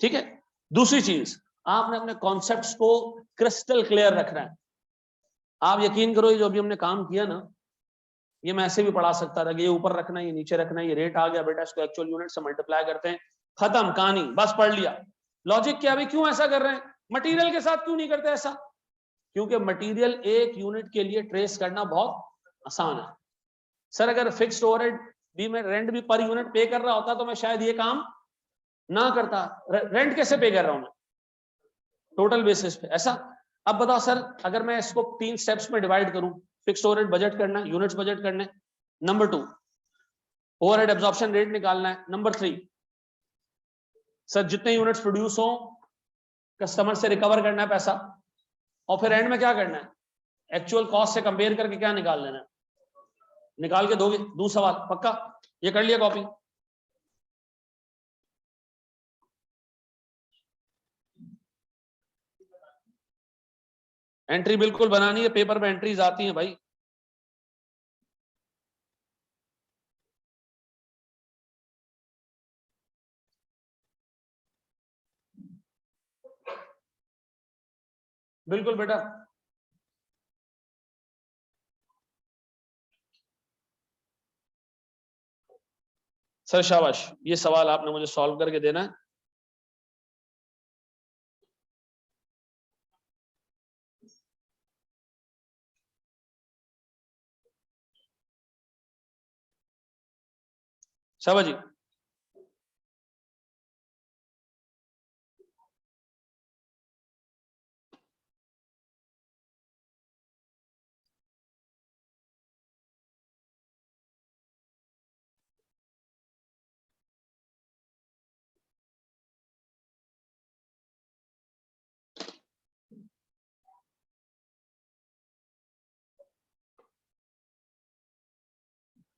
ठीक है। दूसरी चीज, आपने अपने कॉन्सेप्ट्स को क्रिस्टल क्लियर रखना है। आप यकीन करो, ये जो अभी हमने काम किया ना, ये मैं ऐसे भी पढ़ा सकता था कि ये ऊपर रखना है, ये नीचे रखना है, ये रेट आ गया बेटा, इसको एक्चुअल यूनिट से मल्टीप्लाई करते हैं, खत्म कहानी, बस पढ़ लिया। लॉजिक क्या, अभी क्यों ऐसा कर रहे हैं? मटेरियल के साथ क्यों नहीं करते ऐसा? क्योंकि मटेरियल एक यूनिट के लिए ट्रेस करना बहुत आसान है। सर अगर फिक्स्ड ओवरहेड भी मैं रेंट भी पर यूनिट पे कर रहा होता तो मैं शायद ये काम ना करता। रेंट कैसे पे कर रहा हूं मैं? टोटल बेसिस पे, ऐसा। अब बताओ सर, अगर मैं इसको 3 स्टेप्स में डिवाइड करूं, फिक्स्ड ओवरहेड बजट करना है, यूनिट्स बजट करने, नंबर 2 ओवरहेड एब्जॉर्प्शन रेट निकालना है, नंबर 3 सर जितने यूनिट्स प्रोड्यूस हो कस्टमर से रिकवर करना है पैसा, और फिर एंड में क्या करना है, एक्चुअल कॉस्ट से कंपेयर करके क्या निकाल लेना है। निकाल के दोगे? दो सवाल पक्का? ये कर लिया कॉपी? एंट्री बिल्कुल बनानी है, पेपर पे एंट्रीज आती हैं भाई। बिल्कुल बेटा। सर शाबाश, ये सवाल आपने मुझे सॉल्व करके देना है। शाबाश जी।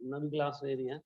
नवी क्लास ले रही है।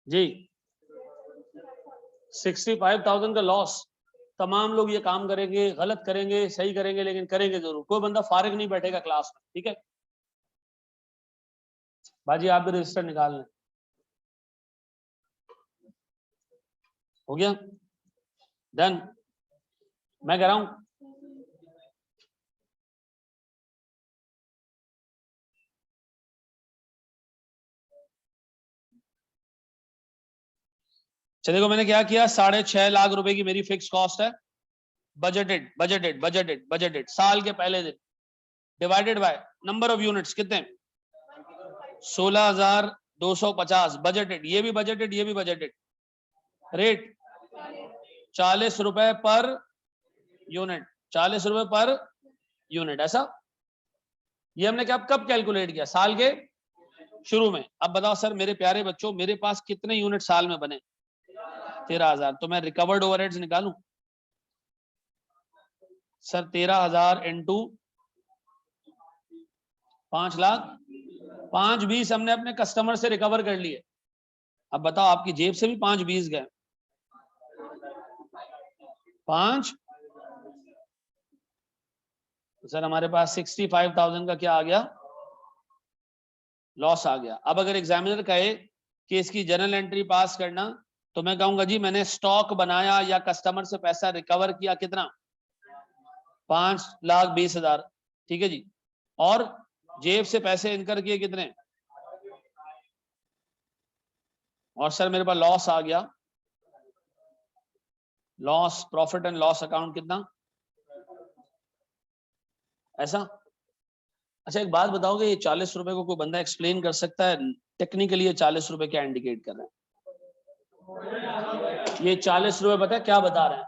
जी 65,000 का लॉस। तमाम लोग ये काम करेंगे, गलत करेंगे, सही करेंगे, लेकिन करेंगे जरूर। कोई बंदा फारिग नहीं बैठेगा क्लास में, ठीक है। बाजी आप भी रजिस्टर निकाल लें। हो गया डन। मैं कह रहा हूं चलिए, देखो मैंने क्या किया, 6.5 लाख रुपए की मेरी फिक्स कॉस्ट है, बजटेड बजटेड बजटेड बजटेड साल के पहले दिन, divided by number of units कितने, 16,250 बजटेड, ये भी बजटेड, ये भी बजटेड। रेट 40 रुपए पर यूनिट, 40 रुपए पर यूनिट, ऐसा। ये हमने क्या कब कैलकुलेट किया? साल के शुरू में। अब बताओ सर मेरे प्यारे बच्चों, मेरे पास कितने यूनिट साल में बने? 13,000। तो मैं रिकवर्ड ओवरहेड्स निकालूं सर, 13,000 इंटू 5 लाख, 5-20 हमने अपने कस्टमर से रिकवर कर लिए। अब बताओ आपकी जेब से भी 5-20 गए, 5। तो सर हमारे पास 65,000 का क्या आ गया? लॉस आ गया। अब अगर एग्जामिनर कहे कि इसकी जर्नल एंट्री पास करना, तो मैं कहूंगा जी मैंने स्टॉक बनाया या कस्टमर से पैसा रिकवर किया कितना, 5,20,000, ठीक है जी। और जेब से पैसे इनकर किए कितने, और सर मेरे पास लॉस आ गया। Loss, profit and loss account कितना, ऐसा। अच्छा एक बात बताओगे, ये 40 रुपए को कोई बंदा एक्सप्लेन कर सकता है टेक्निकली ये 40 रुपए क्या इंडिकेट कर रहे हैं? ये 40 रुपए पता है क्या बता रहे हैं?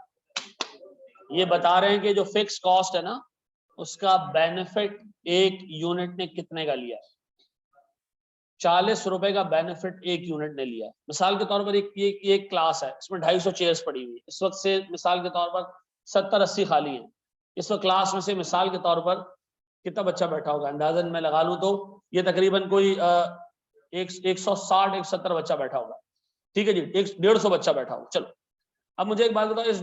ये बता रहे हैं कि जो फिक्स कॉस्ट है ना, उसका बेनिफिट एक यूनिट ने कितने का लिया है। 40 रुपए का बेनिफिट एक यूनिट ने लिया है। मिसाल के तौर पर एक क्लास है, इसमें 250 चेयर्स पड़ी हुई है इस वक्त से, मिसाल के तौर पर 70-80 खाली हैं इस वक्त क्लास में से। मिसाल के तौर पर कितना बच्चा बैठा होगा, अंदाजन मैं लगा लूं तो ये तकरीबन कोई 160-170 बच्चा बैठा होगा, ठीक है जी, 150 बच्चा बैठा होगा। चलो अब मुझे एक बात बताओ, इस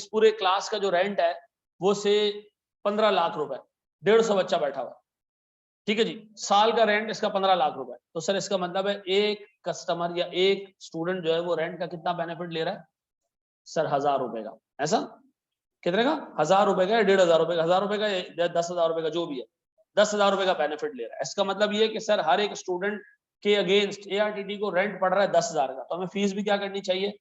पूरे क्लास का जो रेंट है वो से 15 लाख रुपए, 150 बच्चा बैठा हुआ, ठीक है जी, साल का रेंट इसका 15 लाख रुपए। तो सर इसका मतलब है एक कस्टमर या एक स्टूडेंट जो है वो रेंट का कितना बेनिफिट ले रहा है सर, 1000 रुपए का। ऐसा कितने का, 1000 रुपए का या 1500 रुपए का, 1000 रुपए का या 10,000 रुपए का, जो भी है 10,000 रुपए का बेनिफिट ले रहा है। इसका मतलब ये कि सर हर एक स्टूडेंट के अगेंस्ट ARTT को रेंट पड़ रहा है 10,000 का, तो हमें फीस भी क्या करनी चाहिए,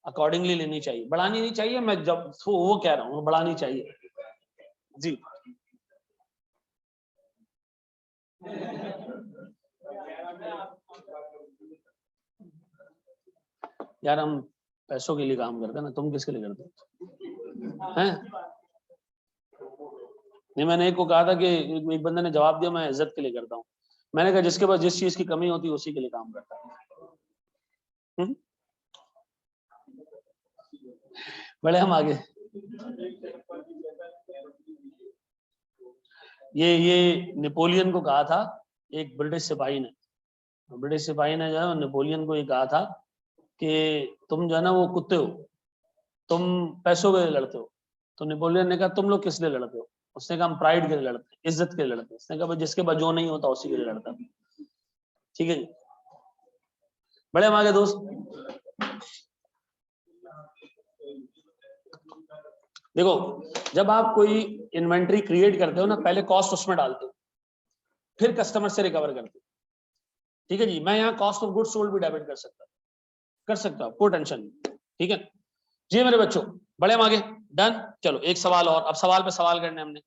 अकॉर्डिंगली लेनी चाहिए, बढ़ानी नहीं चाहिए। मैं जब वो कह रहा हूँ बढ़ानी चाहिए जी। यार हम पैसों के लिए काम करते हैं ना, तुम किसके लिए करते हैं? नहीं, मैंने एक को कहा था कि एक बंदे ने जवाब दिया मैं इज्जत के लिए करता हूँ। मैंने कहा जिसके पास जिस चीज की कमी होती है उसी के लिए काम करता है। बड़े हम आगे ये नेपोलियन को कहा था एक ब्रिटिश सिपाही ने, जो है नेपोलियन को ये कहा था कि तुम जो है ना वो कुत्ते हो, तुम पैसों के लिए लड़ते हो। तो नेपोलियन ने कहा तुम लोग किस लिए लड़ते हो? उसने कहा हम प्राइड के लिए लड़ते हैं, इज्जत के लिए लड़ते हैं। उसने कहा भाई जिसके पास जो नहीं होता उसी के लिए लड़ता। ठीक है जी, बड़े हम आगे दोस्त। देखो जब आप कोई इन्वेंट्री क्रिएट करते हो ना, पहले कॉस्ट उसमें डालते हो, फिर कस्टमर से रिकवर करते हो। ठीक है जी, मैं यहाँ कॉस्ट ऑफ गुड्स सोल्ड भी डेबिट कर सकता हूँ, कोई टेंशन नहीं। ठीक है जी मेरे बच्चों, बड़े हम आगे, डन। चलो एक सवाल और, अब सवाल पे सवाल करने हमने।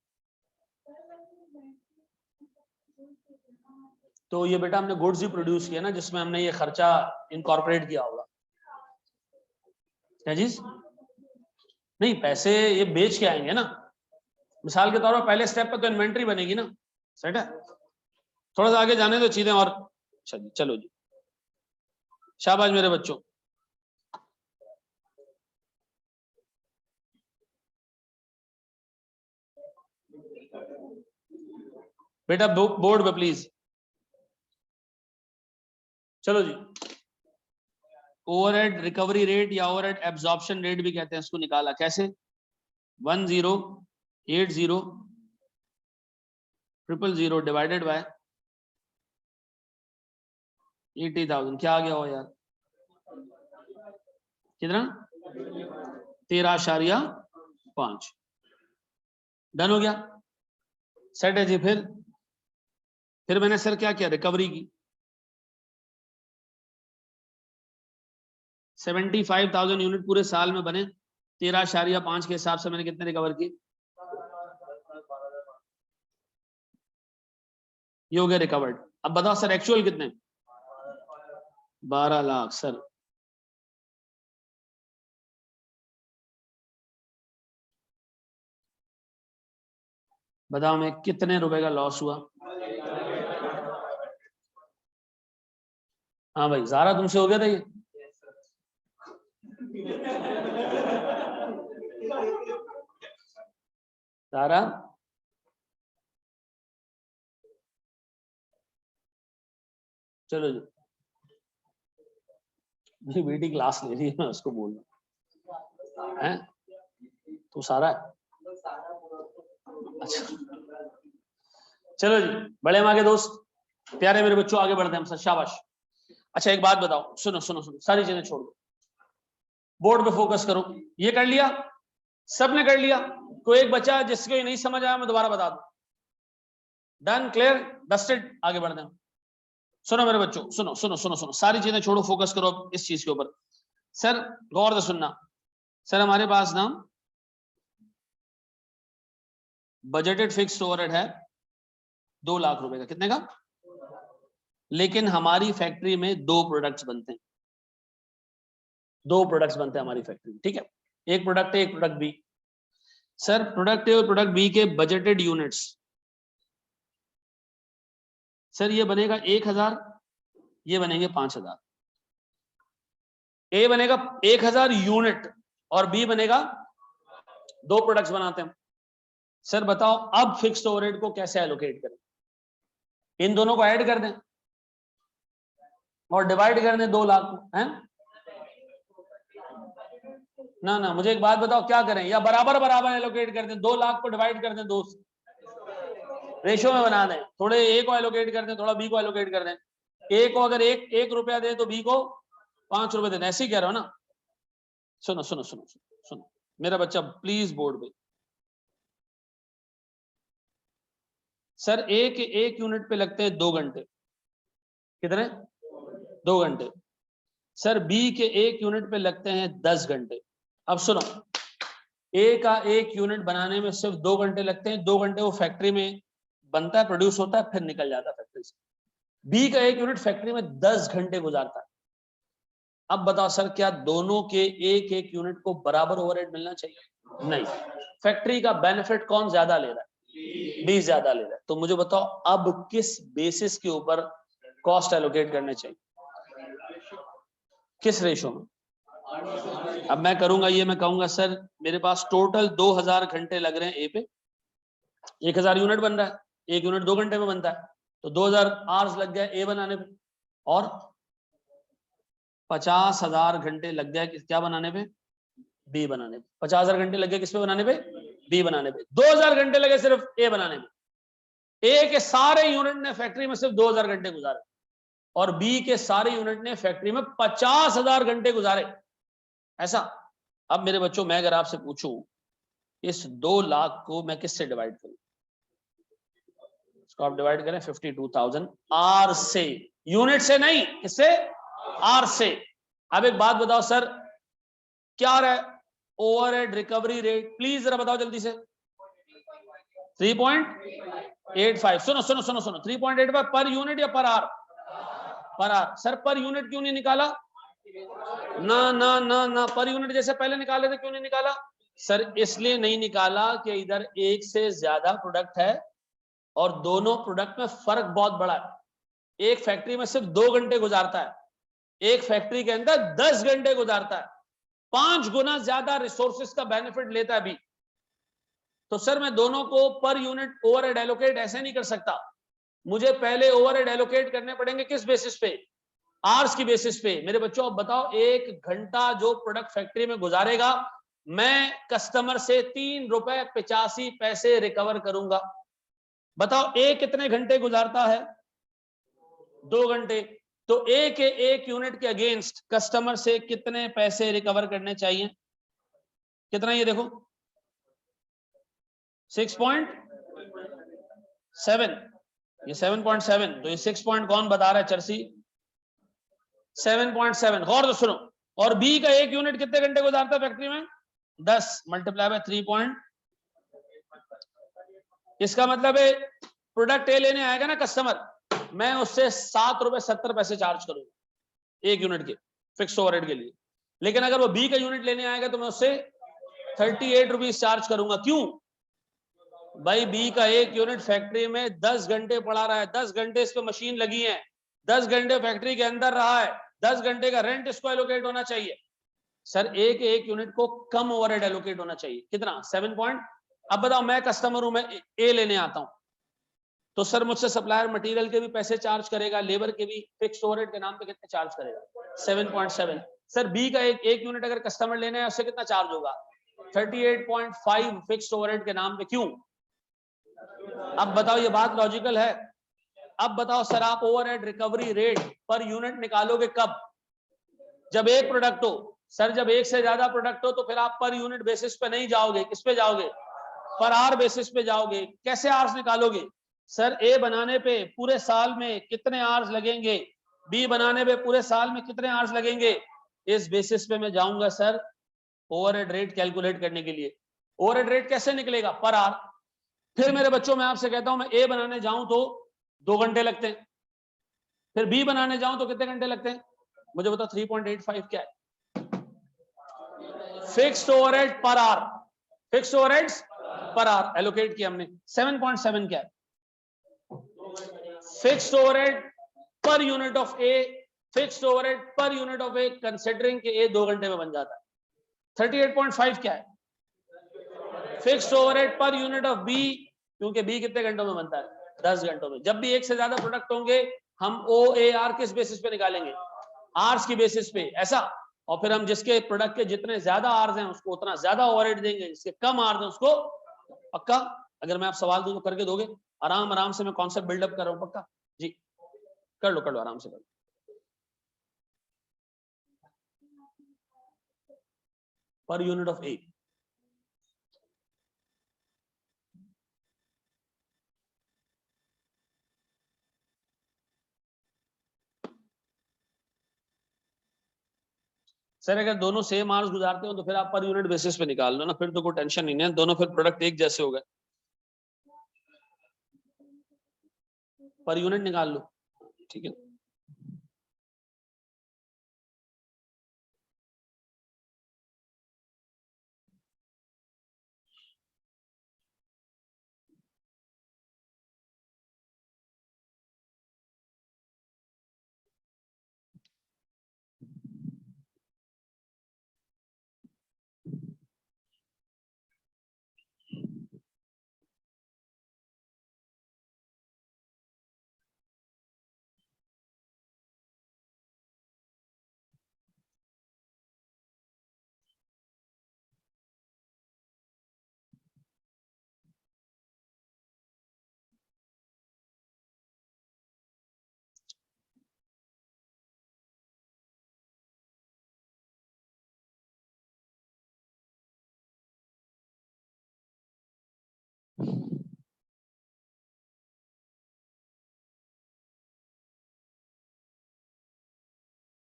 तो ये बेटा हमने गुड्स ही प्रोड्यूस किया ना, जिसमें हमने ये खर्चा इनकॉर्पोरेट किया होगा। क्या चीज? नहीं, पैसे ये बेच के आएंगे ना। मिसाल के तौर पर पहले स्टेप पे तो इन्वेंट्री बनेगी ना, सेट है। थोड़ा सा आगे जाने दो चीजें और। चलो जी, शाबाश मेरे बच्चों। बेटा बोर्ड पे प्लीज। चलो जी, ओवरहेड रिकवरी रेट या ओवरहेड एब्जॉर्प्शन रेट भी कहते हैं इसको, निकाला कैसे? 10800000 डिवाइडेड बाय 80,000, क्या आ गया हो यार, कितना? 13.5। डन हो गया, सेट है जी। फिर मैंने सर क्या किया, रिकवरी की 75,000 यूनिट पूरे साल में बने, 13.5 के हिसाब से मैंने कितने रिकवर की? ये हो गया रिकवर्ड। अब बताओ सर एक्चुअल कितने? 12 लाख। सर बताओ मैं कितने रुपए का लॉस हुआ? हाँ भाई, ज़ारा तुमसे हो गया था ये? ज़ारा चलो जी, मेरी बेटी क्लास ले रही है, मैं उसको बोल रहा है तू सारा है? अच्छा चलो जी, बड़े हम आगे दोस्त, प्यारे मेरे बच्चों आगे बढ़ते हैं हम सर, शाबाश। अच्छा एक बात बताओ, सुनो सुनो सुनो, सारी चीजें छोड़ दो, बोर्ड पे फोकस करो। ये कर लिया, सबने कर लिया? कोई एक बच्चा जिसको ये नहीं समझ आया मैं दोबारा बता दूं। डन, क्लियर, डस्टेड, आगे बढ़ते हैं। सुनो मेरे बच्चों, सुनो सुनो सुनो सुनो, सारी चीजें छोड़ो, फोकस करो इस चीज के ऊपर। सर गौर से सुनना, सर हमारे पास ना बजटेड फिक्स्ड ओवरहेड है 2 लाख रुपए का। कितने का? लेकिन हमारी फैक्ट्री में 2 प्रोडक्ट्स बनते हैं, 2 प्रोडक्ट्स बनते हैं हमारी फैक्ट्री में। ठीक है, एक प्रोडक्ट ए, एक product B. Sir product A और प्रोडक्ट बी के बजटेड यूनिट्स, सर ये बनेगा 1000, ये बनेंगे 5000। ए बनेगा 1000 यूनिट और बी बनेगा, दो प्रोडक्ट्स बनाते हैं। सर बताओ अब फिक्स्ड ओवरहेड को कैसे एलोकेट करें? इन दोनों को ऐड कर दें और डिवाइड कर दें 2 लाख को, हैं? ना ना, मुझे एक बात बताओ क्या करें, या बराबर बराबर एलोकेट कर दें, 2 लाख को डिवाइड कर दें 2 से, रेशियो में बना दें, थोड़े ए को एलोकेट कर दें, थोड़ा बी को एलोकेट कर दें। ए को अगर एक रुपया दे तो बी को 5 रुपए दें, ऐसे ही कह रहा हो ना? सुनो सुनो सुनो सुनो सुनो मेरा बच्चा प्लीज बोर्ड पे। सर ए के 1 यूनिट पे लगते हैं 2 घंटे, कितने? 2 घंटे। सर बी के 1 यूनिट पे लगते हैं 10 घंटे। अब सुनो, ए का 1 यूनिट बनाने में सिर्फ 2 घंटे लगते हैं, 2 घंटे वो फैक्ट्री में बनता है, प्रोड्यूस होता है, फिर निकल जाता है फैक्ट्री से। बी का 1 यूनिट फैक्ट्री में 10 घंटे गुजारता है। अब बताओ सर, क्या दोनों के एक यूनिट को बराबर ओवरहेड मिलना चाहिए? नहीं, फैक्ट्री का बेनिफिट कौन ज्यादा ले रहा है? बी ज्यादा ले रहा है। तो मुझे बताओ अब किस बेसिस के ऊपर कॉस्ट एलोकेट करने चाहिए, किस रेशो में? अब मैं करूंगा ये, मैं कहूंगा सर मेरे पास टोटल 2000 घंटे लग रहे हैं ए पे, 1000 यूनिट बन रहा है, 1 यूनिट 2 घंटे में बनता है, तो 2000 आवर्स लग गया ए बनाने पे, और 50,000 घंटे लग गया क्या बनाने पे? बी बनाने पे। 50,000 घंटे लग गए किस पे बनाने पे? बी बनाने पे। 2000 घंटे लगे सिर्फ ए बनाने में। ए के सारे यूनिट ने फैक्ट्री में सिर्फ 2000 घंटे गुजारे और बी के सारे यूनिट ने फैक्ट्री में 50,000 घंटे गुजारे। ऐसा? अब मेरे बच्चों, मैं अगर आपसे पूछूं इस 2 लाख को मैं किससे डिवाइड करूं? इसको आप डिवाइड करें 52,000 आर से, यूनिट से नहीं, किससे? आर से। अब एक बात बताओ सर, क्या रहा है ओवरहेड रिकवरी रेट? प्लीज जरा बताओ जल्दी से। 3.85। सुनो सुनो सुनो सुनो, 3.85 पर यूनिट या पर आर? पर आर। सर पर यूनिट क्यों नहीं निकाला? ना ना ना ना, पर यूनिट जैसे पहले निकाले थे क्यों नहीं निकाला? सर इसलिए नहीं निकाला कि इधर एक से ज्यादा प्रोडक्ट है और दोनों प्रोडक्ट में फर्क बहुत बड़ा है। एक फैक्ट्री में सिर्फ 2 घंटे गुजारता है, एक फैक्ट्री के अंदर 10 घंटे गुजारता है, 5 गुना ज्यादा रिसोर्सेज का बेनिफिट लेता है भी। तो सर मैं दोनों को पर यूनिट ओवरहेड एलोकेट ऐसे नहीं कर सकता, मुझे पहले ओवरहेड एलोकेट करने पड़ेंगे किस बेसिस पे? आवर्स की बेसिस पे। मेरे बच्चों अब बताओ, 1 घंटा जो प्रोडक्ट फैक्ट्री में गुजारेगा मैं कस्टमर से 3 रुपए 85 पैसे रिकवर करूंगा। बताओ ए कितने घंटे गुजारता है? 2 घंटे। तो ए के 1 यूनिट के अगेंस्ट कस्टमर से कितने पैसे रिकवर करने चाहिए? कितना? ये देखो 6.7, ये 7.7, तो ये 6 पॉइंट कौन बता रहा है? चर्सी 7.7। गौर से सुनो, और बी का 1 यूनिट कितने घंटे गुजारता है फैक्ट्री में? 10 मल्टीप्लाई बाय 3. इसका मतलब है प्रोडक्ट ए लेने आएगा ना कस्टमर, मैं उससे 7 रुपए 70 पैसे चार्ज करूंगा 1 यूनिट के फिक्स ओवरहेड के लिए। लेकिन अगर वो बी का यूनिट लेने आएगा तो मैं उससे 38 रुपीज चार्ज करूंगा। क्यों भाई? बी का 1 यूनिट फैक्ट्री में 10 घंटे पड़ा रहा है, 10 घंटे इस पे मशीन लगी है, 10 घंटे फैक्ट्री के अंदर रहा है, 10 घंटे का रेंट इसको एलोकेट होना चाहिए। सर ए के 1 यूनिट को कम ओवरहेड एलोकेट होना चाहिए, कितना? 7 पॉइंट। अब बताओ मैं कस्टमर हूं, मैं ए लेने आता हूं, तो सर मुझसे सप्लायर मटेरियल के भी पैसे चार्ज करेगा, लेबर के भी, फिक्स्ड ओवरहेड के नाम पे कितने चार्ज करेगा? 7.7। सर बी का एक यूनिट अगर कस्टमर लेने है उससे कितना चार्ज होगा? 38.5 फिक्स्ड ओवरहेड के नाम पे। क्यों? अब बताओ ये बात लॉजिकल है? अब बताओ सर, आप overhead recovery rate per unit निकालोगे कब? जब एक प्रोडक्ट हो। सर जब एक से ज्यादा प्रोडक्ट हो तो फिर आप पर यूनिट बेसिस पे नहीं जाओगे, किस पे जाओगे? पर आर बेसिस पे जाओगे। कैसे आर्स निकालोगे? सर ए बनाने पे पूरे साल में कितने आवर्स लगेंगे, बी बनाने पे पूरे साल में कितने आवर्स लगेंगे, इस बेसिस पे मैं जाऊंगा सर ओवरहेड रेट कैलकुलेट करने के लिए। ओवरहेड रेट कैसे निकलेगा? Per hour. फिर मेरे बच्चों मैं आपसे कहता हूं, मैं ए बनाने जाऊं तो 2 घंटे लगते हैं, फिर बी बनाने जाऊं तो कितने घंटे लगते हैं? मुझे बताओ 3.85 क्या है? Fixed overhead per hour, fixed overheads per hour allocate किया हमने 7.7 क्या है fixed overhead per unit of A, fixed overhead per unit of A considering कि ए 2 घंटे में बन जाता है। 38.5 क्या है fixed overhead per unit of B, क्योंकि बी कितने घंटों में बनता है 10 घंटों में। जब भी एक से ज्यादा प्रोडक्ट होंगे हम ओ ए आर किस बेसिस पे निकालेंगे आर्स की बेसिस पे, ऐसा। और फिर हम जिसके प्रोडक्ट के जितने ज्यादा आर्स हैं उसको उतना ज्यादा ओवरहेड देंगे, जिसके कम आर्स हैं उसको पक्का। अगर मैं आप सवाल दूं तो करके दोगे? आराम आराम से मैं कॉन्सेप्ट बिल्डअप कर रहा हूं, पक्का जी कर लो आराम से कर लो। पर यूनिट ऑफ ए, सर अगर दोनों सेम आवर्स गुजारते हो तो फिर आप पर यूनिट बेसिस पे निकाल लो ना, फिर तो कोई टेंशन नहीं है, दोनों फिर प्रोडक्ट एक जैसे हो गए, पर यूनिट निकाल लो, ठीक है।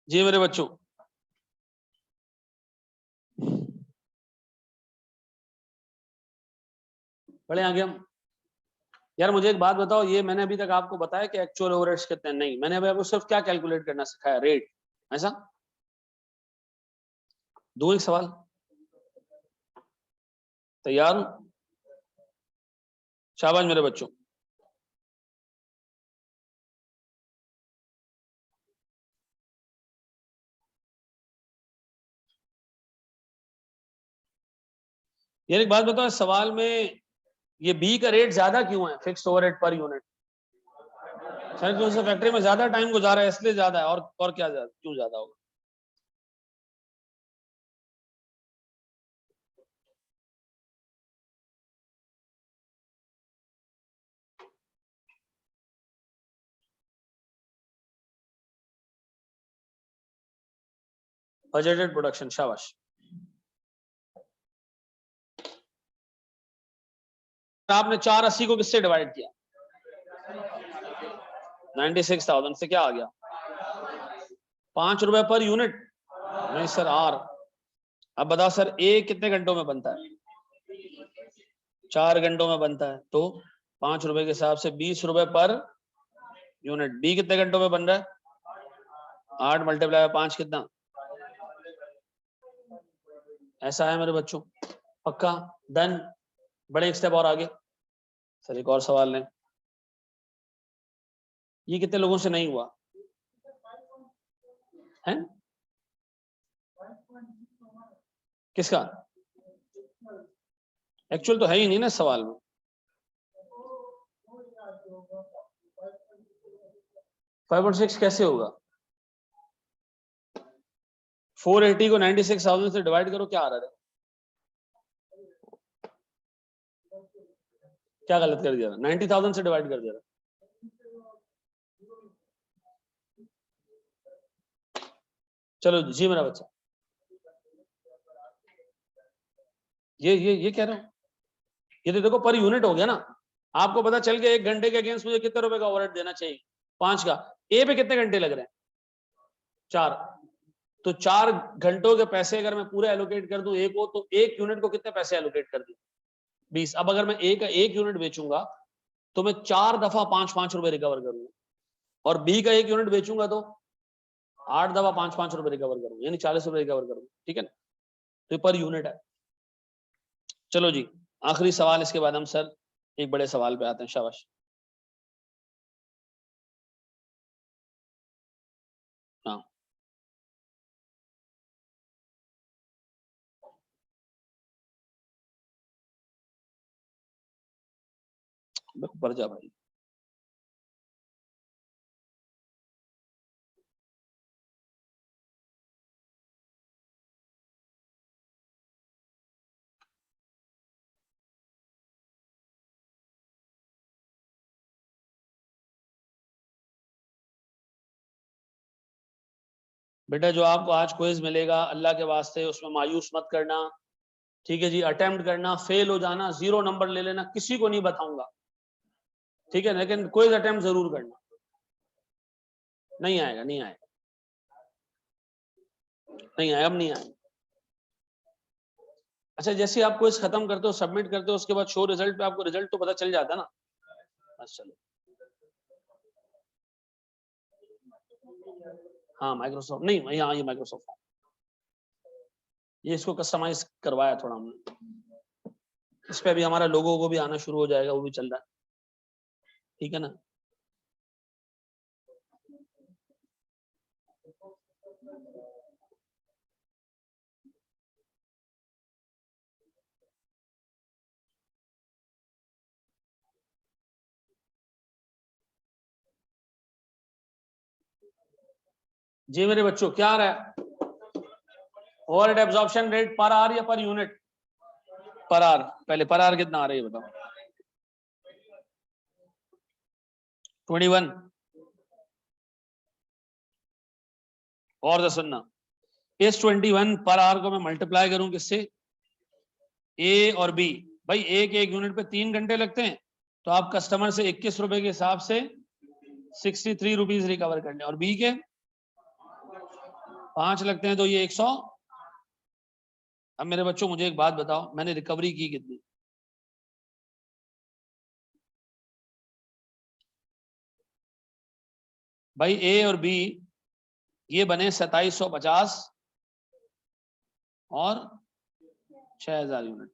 जी मेरे बच्चों, बड़े आगे हम। यार मुझे एक बात बताओ, ये मैंने अभी तक आपको बताया कि एक्चुअल ओवरहेड्स कितने? नहीं, मैंने अभी आपको सिर्फ क्या कैलकुलेट करना सिखाया, रेट, ऐसा। दो एक सवाल, तैयार हूं? शाबाश मेरे बच्चों। यार एक बात बताओ, सवाल में ये बी का रेट ज्यादा क्यों है फिक्स्ड ओवरहेड पर यूनिट? शायद तो उसे फैक्ट्री में ज्यादा टाइम गुजारा है इसलिए ज्यादा है, और क्या ज्यादा, क्यों ज्यादा होगा? बजटेड प्रोडक्शन, शाबाश। आपने 480 को किससे डिवाइड किया? 96,000 से क्या आ गया? 5 रुपए पर यूनिट? नहीं सर, आर। अब बता सर, ए कितने घंटों में बनता है? 4 घंटों में बनता है, तो 5 रुपए के हिसाब से 20 रुपए पर यूनिट। बी कितने घंटों में बन रहा है? 8 मल्टीप्लाई 5 कितना? ऐसा है मेरे बच्चों, पक्का डन। बड़े एक स्टेप और आगे, सर एक और सवाल लें। ये कितने लोगों से नहीं हुआ है? किसका? एक्चुअल तो है ही नहीं ना सवाल में। 5.6 कैसे होगा? 480 को 96,000 से डिवाइड करो, क्या आ रहा है? क्या गलत कर दिया? 90,000 से डिवाइड कर दिया। चलो जी मेरा बच्चा, ये कह रहा हूं, ये तो देखो पर यूनिट हो गया ना। आपको पता चल गया 1 घंटे के अगेंस्ट मुझे कितने रुपए का ओवरहेड देना चाहिए? 5 का। ए पे कितने घंटे लग रहे हैं? 4। तो 4 घंटों के पैसे अगर मैं पूरे एलोकेट कर दूं ए को, तो 1 यूनिट को कितने पैसे एलोकेट कर दूं? 20। अब अगर मैं ए का 1 यूनिट बेचूंगा तो मैं 4 दफा 5-5 रुपए रिकवर करूंगा, और बी का 1 यूनिट बेचूंगा तो 8 दफा 5-5 रुपए रिकवर करूंगा, यानी 40 रुपए रिकवर करूंगा, ठीक है ना? तो पर यूनिट है। चलो जी आखिरी सवाल, इसके बाद हम सर एक बड़े सवाल पे आते हैं। शाबाश। हाँ ऊपर जा भाई। बेटा जो आपको आज क्विज मिलेगा, अल्लाह के वास्ते उसमें मायूस मत करना, ठीक है जी। अटेम्प्ट करना, फेल हो जाना, 0 नंबर ले लेना, किसी को नहीं बताऊंगा, ठीक है, लेकिन क्विज अटेम्प्ट जरूर करना। नहीं आएगा, नहीं आएगा, नहीं आएगा, अब नहीं आएगा। अच्छा, जैसे आप क्विज खत्म करते हो, सबमिट करते हो, उसके बाद शो रिजल्ट पे आपको रिजल्ट तो पता चल जाता है ना। बस चलो। हाँ माइक्रोसॉफ्ट नहीं, हाँ ये माइक्रोसॉफ्ट, ये इसको कस्टमाइज करवाया थोड़ा हमने। इस पे अभी हमारा लोगो को भी आना शुरू हो जाएगा, वो भी चल रहा है, ठीक है ना। जी मेरे बच्चों, क्या आ रहा है? Overhead absorption rate per hour या पर यूनिट? Per hour. पहले पर आवर कितना आ रहा है बताओ। 21। और तो सुनना, इस 21 पर आवर को मैं मल्टीप्लाई करूं किससे? ए और बी। भाई एक एक यूनिट पे 3 घंटे लगते हैं, तो आप कस्टमर से 21 रुपए के हिसाब से 63 रुपीज रिकवर करने, और बी के 5 लगते हैं, तो ये 100। अब मेरे बच्चों मुझे एक बात बताओ, मैंने रिकवरी की कितनी? भाई ए और बी ये बने 2750 और 6000 यूनिट।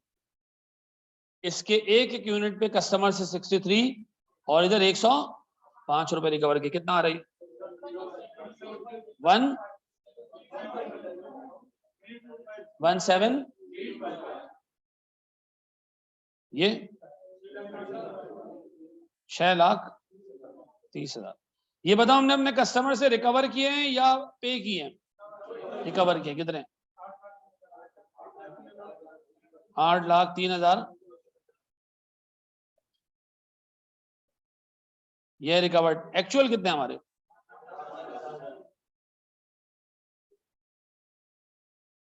इसके एक एक यूनिट पे कस्टमर से 63 और इधर 105 रुपए रिकवर के, कितना आ रही? 117, ये 6,30,000। ये बताओ हमने अपने कस्टमर से रिकवर किए हैं या पे किए हैं? रिकवर किए कितने? 8,03,000। ये रिकवर्ड। एक्चुअल कितने हमारे?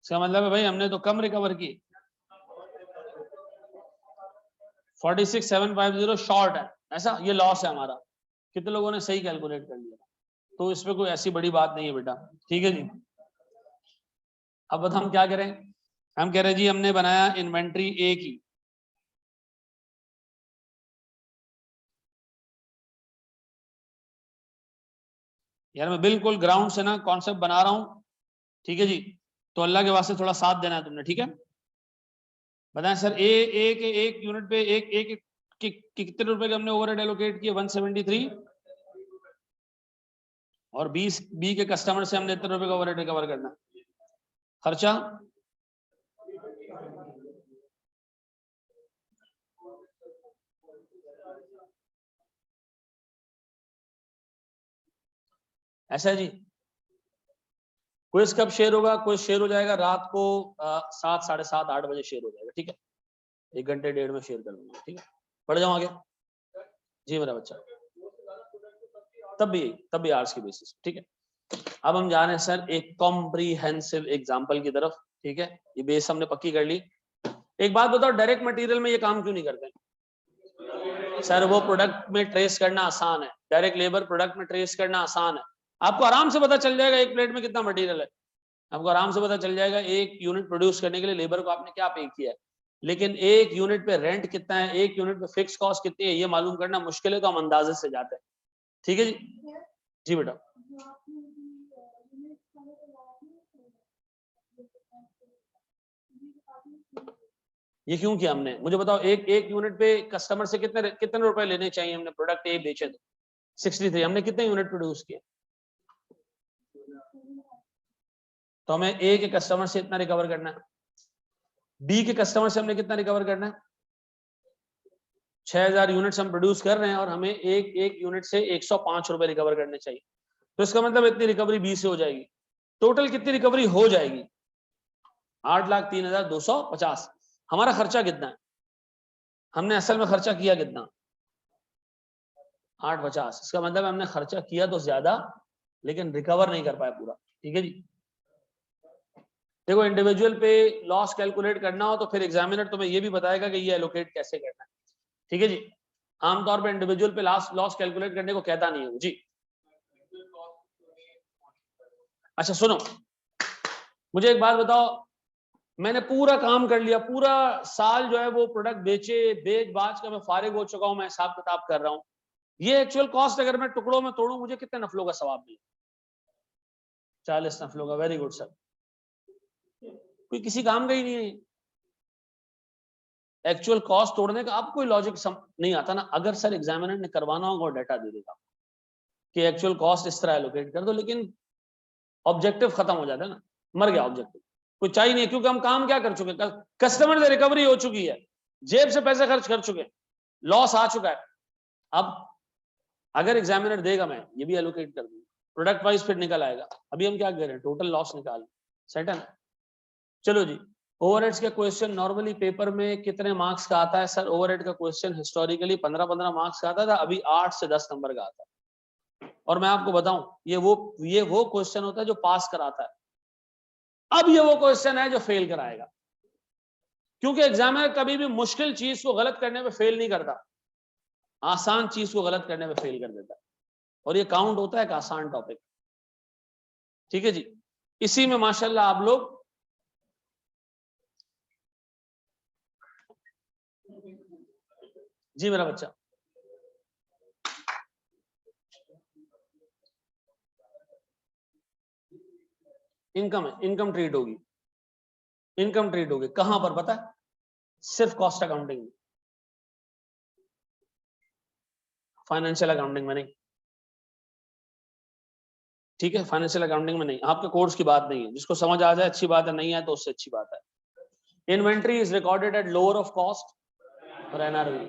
इसका मतलब है भाई हमने तो कम रिकवर की। 46,750 शॉर्ट है, ऐसा? ये लॉस है हमारा। कितने लोगों ने सही कैलकुलेट कर लिया? तो इसमें कोई ऐसी बड़ी बात नहीं है बेटा, ठीक है जी। अब बताओ हम क्या करें? हम कह रहे हैं जी हमने बनाया इन्वेंट्री ए की, यार मैं बिल्कुल ग्राउंड से ना कॉन्सेप्ट बना रहा हूं, ठीक है जी। तो अल्लाह के वास्ते थोड़ा साथ देना है तुमने, ठीक है। बताएं सर, ए के एक यूनिट पे एक एक कितने रुपए के हमने ओवरहेड एलोकेट किए? 173। और 20 बी के कस्टमर से हमने इतने रुपए का ओवरहेड रिकवर करना। खर्चा ऐसा है जी। क्विज कब शेयर होगा? क्विज शेयर हो जाएगा रात को 7, 7:30, 8 बजे शेयर हो जाएगा, ठीक है। 1 घंटे 1.5 में शेयर कर दूंगा, ठीक है। पढ़ जाऊँ आगे? जी मेरा बच्चा, तब भी आर्ट्स की बेसिस, ठीक है। अब हम जा रहे हैं सर एक कॉम्प्रीहेंसिव एग्जाम्पल की तरफ, ठीक है। ये बेस हमने पक्की कर ली। एक बात बताओ, डायरेक्ट मटेरियल में ये काम क्यों नहीं करते? सर वो प्रोडक्ट में ट्रेस करना आसान है, डायरेक्ट लेबर प्रोडक्ट में ट्रेस करना आसान है। आपको आराम से पता चल जाएगा एक प्लेट में कितना मटेरियल है, आपको आराम से पता चल जाएगा एक यूनिट प्रोड्यूस करने के लिए लेबर को आपने क्या पे किया है। लेकिन एक यूनिट पे रेंट कितना है, एक यूनिट पे फिक्स कॉस्ट कितनी है, ये मालूम करना मुश्किल है, तो हम अंदाजे से जाते हैं, ठीक है जी। जी बेटा, ये क्यों किया हमने, मुझे बताओ। एक यूनिट पे कस्टमर से कितने रुपए लेने चाहिए हमने, प्रोडक्ट ए बेचे तो 63, हमने कितने यूनिट प्रोड्यूस किए, तो हमें ए के कस्टमर से इतना रिकवर करना है, बी के कस्टमर से हमने कितना रिकवर करना है, 6000 यूनिट्स हम प्रोड्यूस कर रहे हैं और हमें एक यूनिट से 105 रुपए रिकवर करने चाहिए, तो इसका मतलब इतनी रिकवरी बी से हो जाएगी। टोटल कितनी रिकवरी हो जाएगी, 8,03,250। हमारा खर्चा कितना है, हमने असल में खर्चा किया कितना, 850। इसका मतलब हमने खर्चा किया तो ज्यादा लेकिन रिकवर नहीं कर पाया पूरा। ठीक है जी। देखो इंडिविजुअल पे लॉस कैलकुलेट करना हो तो फिर एग्जामिनर तुम्हें ये भी बताएगा कि ये एलोकेट कैसे करना है। ठीक है जी। आमतौर पे इंडिविजुअल पे लॉस कैलकुलेट करने को कहता नहीं है जी। अच्छा सुनो, मुझे एक बात बताओ, मैंने पूरा काम कर लिया, पूरा साल जो है वो प्रोडक्ट बेच बाच कर मैं फारिग हो चुका हूं, मैं हिसाब किताब कर रहा हूं, ये एक्चुअल कॉस्ट अगर मैं टुकड़ों में तोड़ूं मुझे कितने नफलों का सवाब मिले, 40 नफलों का। वेरी गुड सर, कोई किसी काम का ही नहीं है। एक्चुअल कॉस्ट तोड़ने का आपको कोई लॉजिक नहीं आता ना। अगर सर एग्जामिनर ने करवाना होगा और डाटा दे देगा कि एक्चुअल कॉस्ट इस तरह एलोकेट कर दो, लेकिन ऑब्जेक्टिव खत्म हो जाता है ना, मर गया ऑब्जेक्टिव, कुछ चाहिए नहीं, क्योंकि हम काम क्या कर चुके, कस्टमर से रिकवरी हो चुकी है, जेब से पैसे खर्च कर चुके, लॉस आ चुका है। अब अगर एग्जामिनर देगा मैं ये भी एलोकेट कर दूंगा, प्रोडक्ट वाइज फिर निकल आएगा। अभी हम क्या कर रहे हैं, टोटल लॉस निकाल, सेट है ना। चलो जी, ओवरहेड्स का क्वेश्चन नॉर्मली पेपर में कितने मार्क्स का आता है सर? ओवरहेड का क्वेश्चन हिस्टोरिकली 15-15 मार्क्स का आता था, अभी 8 से 10 नंबर का आता है। और मैं आपको बताऊं, ये वो क्वेश्चन होता है जो पास कराता है। अब ये वो क्वेश्चन है जो फेल कराएगा, क्योंकि एग्जामिनर कभी भी मुश्किल चीज को गलत करने में फेल नहीं करता, आसान चीज को गलत करने में फेल कर देता है, और ये काउंट होता है एक आसान टॉपिक। ठीक है जी। इसी में माशाल्लाह आप लोग जी, मेरा बच्चा इनकम है, इनकम ट्रीट होगी, इनकम ट्रीट होगी कहां पर पता है? सिर्फ कॉस्ट अकाउंटिंग में, फाइनेंशियल अकाउंटिंग में नहीं। ठीक है, फाइनेंशियल अकाउंटिंग में नहीं, आपके कोर्स की बात नहीं है, जिसको समझ आ जाए अच्छी बात है, नहीं आए तो उससे अच्छी बात है। Inventory is recorded at lower of cost और एनआरवी।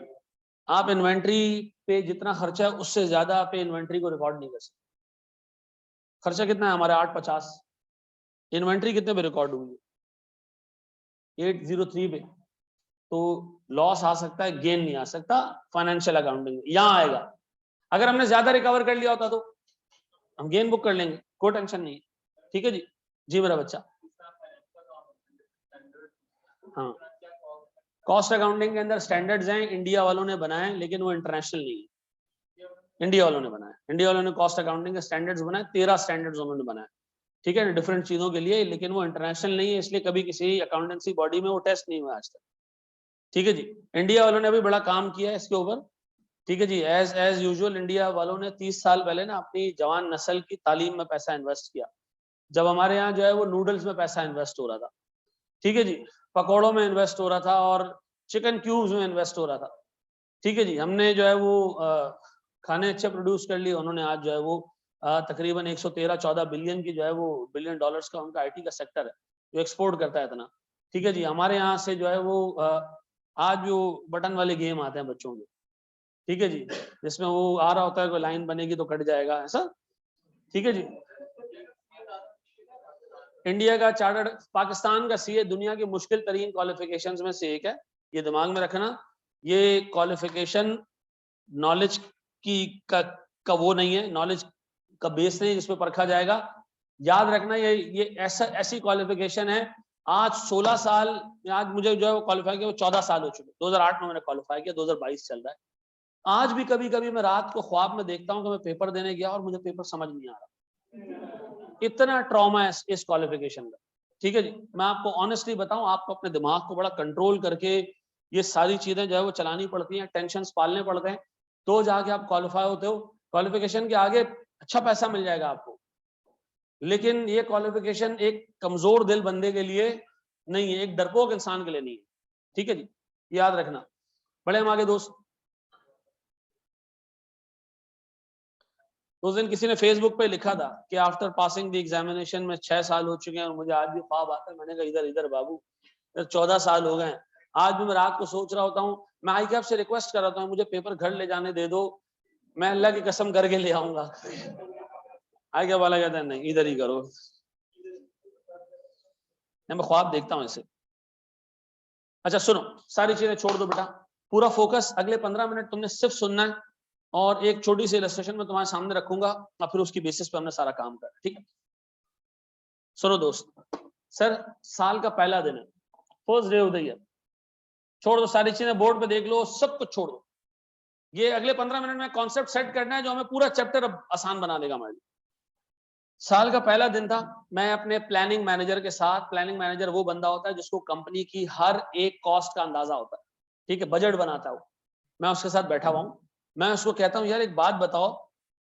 आप इन्वेंट्री पे जितना खर्चा है उससे ज्यादा पे इन्वेंट्री को रिकॉर्ड नहीं कर सकते। खर्चा कितना है हमारे 850, इन्वेंट्री कितने पे रिकॉर्ड होगी, 803 पे, तो लॉस आ सकता है, गेन नहीं आ सकता फाइनेंशियल अकाउंटिंग में। यहां आएगा, अगर हमने ज्यादा रिकवर कर लिया होता तो हम गेन बुक कर लेंगे, कोई टेंशन नहीं है। ठीक है जी। जी मेरा बच्चा, हाँ, कॉस्ट अकाउंटिंग के अंदर स्टैंडर्ड्स हैं, इंडिया वालों ने बनाए, लेकिन वो इंटरनेशनल नहीं है, इंडिया वालों ने बनाया। इंडिया वालों ने कॉस्ट अकाउंटिंग के स्टैंडर्ड्स बनाए, 13 स्टैंडर्ड्स उन्होंने बनाए, ठीक है, डिफरेंट चीजों के लिए, लेकिन वो इंटरनेशनल नहीं है, इसलिए कभी किसी अकाउंटेंसी बॉडी में वो टेस्ट नहीं हुआ आज तक। ठीक है जी। इंडिया वालों ने अभी बड़ा काम किया है इसके ऊपर। ठीक है जी। एज यूजुअल इंडिया वालों ने 30 साल पहले ना अपनी जवान नस्ल की तालीम में पैसा इन्वेस्ट किया, जब हमारे यहाँ जो है वो नूडल्स में पैसा इन्वेस्ट हो रहा था, ठीक है जी, पकौड़ों में इन्वेस्ट हो रहा था और चिकन क्यूब्स में इन्वेस्ट हो रहा था। ठीक है जी। हमने जो है वो खाने अच्छे प्रोड्यूस कर लिए, उन्होंने आज जो है वो तकरीबन 113-14 बिलियन की जो है वो बिलियन डॉलर्स का उनका आईटी का सेक्टर है जो एक्सपोर्ट करता है इतना। ठीक है जी। हमारे यहाँ से जो है वो आज जो बटन वाले गेम आते हैं बच्चों के, ठीक है जी, जिसमें वो आ रहा होता है कोई लाइन बनेगी तो कट जाएगा ऐसा। ठीक है जी। इंडिया का चार्टर्ड, पाकिस्तान का सीए दुनिया की मुश्किल तरीन क्वालिफिकेशंस में से एक है, ये दिमाग में रखना। ये क्वालिफिकेशन नॉलेज की का वो नहीं है, नॉलेज का बेस नहीं जिसपे परखा जाएगा। याद रखना ये ऐसी क्वालिफिकेशन है। आज 16 साल, आज मुझे जो है वो क्वालिफाई किया, वो 14 साल हो चुके, 2008 में मैंने क्वालिफाई किया, 2022 चल रहा है। आज भी कभी कभी मैं रात को ख्वाब में देखता हूँ कि मैं पेपर देने गया और मुझे पेपर समझ नहीं आ रहा, इतना ट्रॉमा है इस क्वालिफिकेशन का। ठीक है जी। मैं आपको ऑनेस्टली बताऊं, आपको अपने दिमाग को बड़ा कंट्रोल करके ये सारी चीजें जो है वो चलानी पड़ती हैं, टेंशन पालने पड़ते हैं, तो जाके आप क्वालिफाई होते हो। क्वालिफिकेशन के आगे अच्छा पैसा मिल जाएगा आपको, लेकिन ये क्वालिफिकेशन एक कमजोर दिल बंदे के लिए नहीं है, एक डरपोक इंसान के लिए नहीं है। ठीक है जी, याद रखना। बढ़े हम आगे दोस्त। उस दिन किसी ने फेसबुक पे लिखा था कि आफ्टर पासिंग द एग्जामिनेशन में 6 साल हो चुके हैं और मुझे आज भी ख्वाब आता है। मैंने कहा इधर इधर बाबू, 14 साल हो गए। आज भी मैं रात को सोच रहा होता हूँ, मैं आई कैब से रिक्वेस्ट कर रहा हूँ मुझे पेपर घर ले जाने दे दो, मैं अल्लाह की कसम करके ले आऊंगा। आई कैब वाला कहता है नहीं इधर ही करो। मैं ख्वाब देखता हूँ ऐसे। अच्छा सुनो, सारी चीजें छोड़ दो बेटा, पूरा फोकस अगले 15 मिनट तुमने सिर्फ सुनना है और एक छोटी सी इलस्ट्रेशन में तुम्हारे सामने रखूंगा और फिर उसकी बेसिस पे हमने सारा काम करना, ठीक है। सुनो दोस्त, सर साल का पहला दिन है, first day of the year, छोड़ दो सारी चीजें, बोर्ड पे देख लो, सब कुछ छोड़ दो। ये अगले 15 मिनट में कॉन्सेप्ट सेट करना है जो हमें पूरा चैप्टर अब आसान बना देगा हमारे लिए। साल का पहला दिन था, मैं अपने प्लानिंग मैनेजर के साथ, प्लानिंग मैनेजर वो बंदा होता है जिसको कंपनी की हर एक कॉस्ट का अंदाजा होता है, ठीक है, बजट बनाता है वो। मैं उसके साथ बैठा हुआ हूं, मैं उसको कहता हूं यार एक बात बताओ,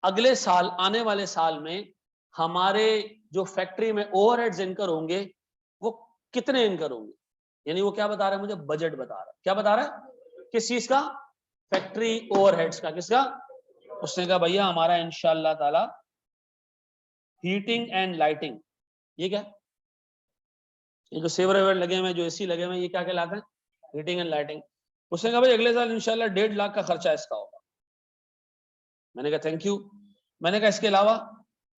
अगले साल, आने वाले साल में हमारे जो फैक्ट्री में ओवरहेड्स इनकर होंगे वो कितने इनकर होंगे। यानी वो क्या बता रहा है मुझे, बजट बता रहा है। क्या बता रहा है, किस चीज का, फैक्ट्री ओवरहेड्स का। किसका? उसने कहा भैया हमारा इंशाल्लाह ताला हीटिंग एंड लाइटिंग, ये क्या, ये जो सेवर वेवर लगे हुए, जो एसी लगे हुए, ये क्या कहलाते हैं, हीटिंग एंड लाइटिंग। उसने कहा भाई अगले साल इंशाल्लाह 1.5 लाख का खर्चा इसका होगा। मैंने कहा थैंक यू। मैंने कहा इसके अलावा,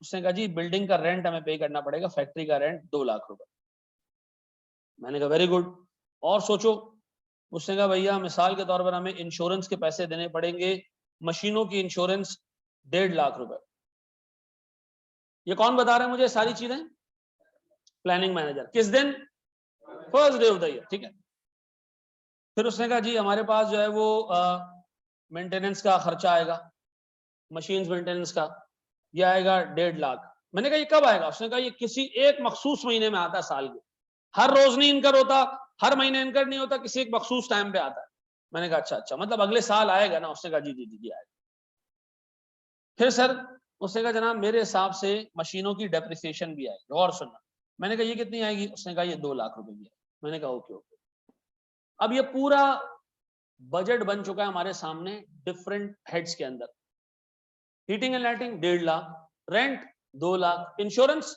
उसने कहा जी बिल्डिंग का रेंट हमें पे करना पड़ेगा, फैक्ट्री का रेंट 2 लाख रुपए। मैंने कहा वेरी गुड, और सोचो। उसने कहा भैया मिसाल के तौर पर हमें इंश्योरेंस के पैसे देने पड़ेंगे, मशीनों की इंश्योरेंस 1.5 लाख रुपए। ये कौन बता रहे हैं मुझे सारी चीजें, प्लानिंग मैनेजर। किस दिन, first day of the year, ठीक है। फिर उसने कहा जी हमारे पास जो है वो मेंटेनेंस का खर्चा आएगा, मशीन्स मेंटेनेंस का, ये आएगा 1.5 लाख। मैंने कहा ये कब आएगा, उसने कहा ये किसी एक मखसूस महीने में आता है साल के, हर रोज नहीं इनकर होता, हर महीने इनकर नहीं होता, किसी एक मखसूस टाइम पे आता है। मैंने कहा अच्छा अच्छा, मतलब अगले साल आएगा ना। उसने कहा जी जी जी जी आएगा। फिर सर उसने कहा जनाब मेरे हिसाब से मशीनों की डेप्रिसिएशन भी आएगी, और सुनना। मैंने कहा ये कितनी आएगी, उसने कहा ये 2 लाख रुपए की है। मैंने कहा ओके ओके। अब ये पूरा बजट बन चुका है हमारे सामने डिफरेंट हेड्स के अंदर। Heating and lighting 1.5 lakh, rent 2 lakh, insurance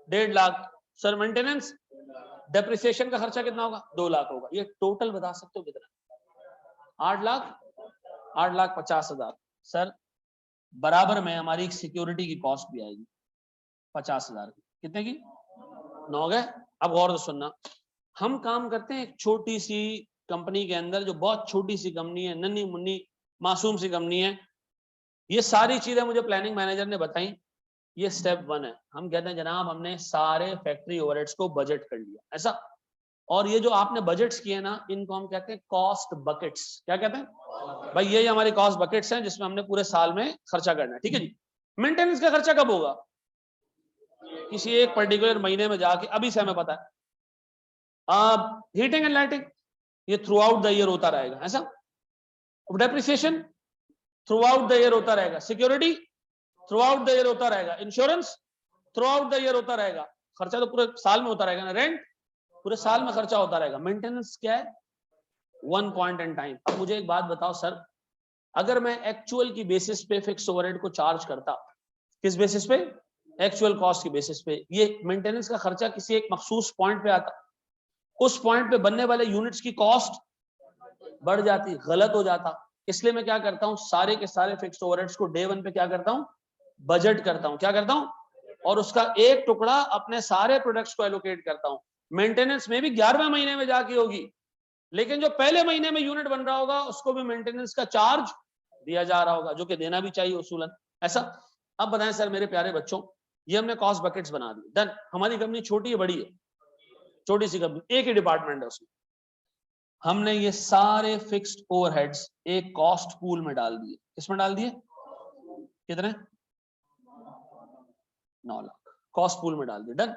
1.5 lakh, sir maintenance, depreciation का खर्चा कितना होगा, 2 लाख होगा। ये टोटल बता सकते हो कितना, 8 लाख, 8,50,000। सर बराबर में हमारी सिक्योरिटी की कॉस्ट भी आएगी 50,000 की। कितने की, 9 गए। अब गौर से सुनना, हम काम करते हैं एक छोटी सी कंपनी के अंदर, जो बहुत छोटी सी कंपनी है, नन्ही मुन्नी मासूम सी कंपनी है। ये सारी चीजें मुझे प्लानिंग मैनेजर ने बताई। ये स्टेप 1 है। हम कहते हैं जनाब हमने सारे फैक्ट्री ओवरहेड्स को बजट कर लिया, ऐसा। और ये जो आपने बजट्स किए ना, इनको हम कहते हैं कॉस्ट बकेट्स। क्या कहते हैं भाई, ये हमारी कॉस्ट बकेट्स हैं जिसमें हमने पूरे साल में खर्चा करना है, ठीक है जी। मेंटेनेंस का खर्चा कब होगा, किसी एक पर्टिकुलर महीने में जाके, अभी से हमें पता है। हीटिंग एंड लाइटिंग ये थ्रू आउट द ईयर होता रहेगा, ऐसा। Depreciation through out the year होता रहेगा, security through out the year होता रहेगा, insurance through out the year होता रहेगा। खर्चा तो पूरे साल में होता रहेगा ना, रेंट पूरे साल में खर्चा होता रहेगा। मेंटेनेंस क्या है, 1 पॉइंट इन टाइम। अब मुझे एक बात बताओ सर, अगर मैं एक्चुअल की बेसिस पे फिक्स ओवरहेड को चार्ज करता, किस बेसिस पे, एक्चुअल कॉस्ट की बेसिस पे, ये मेंटेनेंस का खर्चा किसी एक मखसूस पॉइंट पे आता, उस पॉइंट पे बनने वाले यूनिट्स की कॉस्ट बढ़ जाती, गलत हो जाता। इसलिए मैं क्या करता हूं, सारे के सारे फिक्स्ड ओवरहेड्स को डे 1 पे क्या करता हूं, बजट करता हूं। क्या करता हूं, और उसका एक टुकड़ा अपने सारे प्रोडक्ट्स को एलोकेट करता हूं। मेंटेनेंस में भी 11वें महीने में जाके होगी, लेकिन जो पहले महीने में यूनिट बन रहा होगा उसको भी मेंटेनेंस का चार्ज दिया जा रहा होगा, जो कि देना भी चाहिए उसूलन, ऐसा। अब बताएं सर मेरे प्यारे बच्चों, ये हमने कॉस्ट बकेट्स बना दी, डन। हमारी कंपनी छोटी है बड़ी है, छोटी सी कंपनी, एक ही डिपार्टमेंट है उसमें। हमने ये सारे फिक्स्ड ओवरहेड्स एक कॉस्ट पूल में डाल दिए। किसमें डाल दिए, कितने, 9 लाख कॉस्ट पूल में डाल दिए, डन।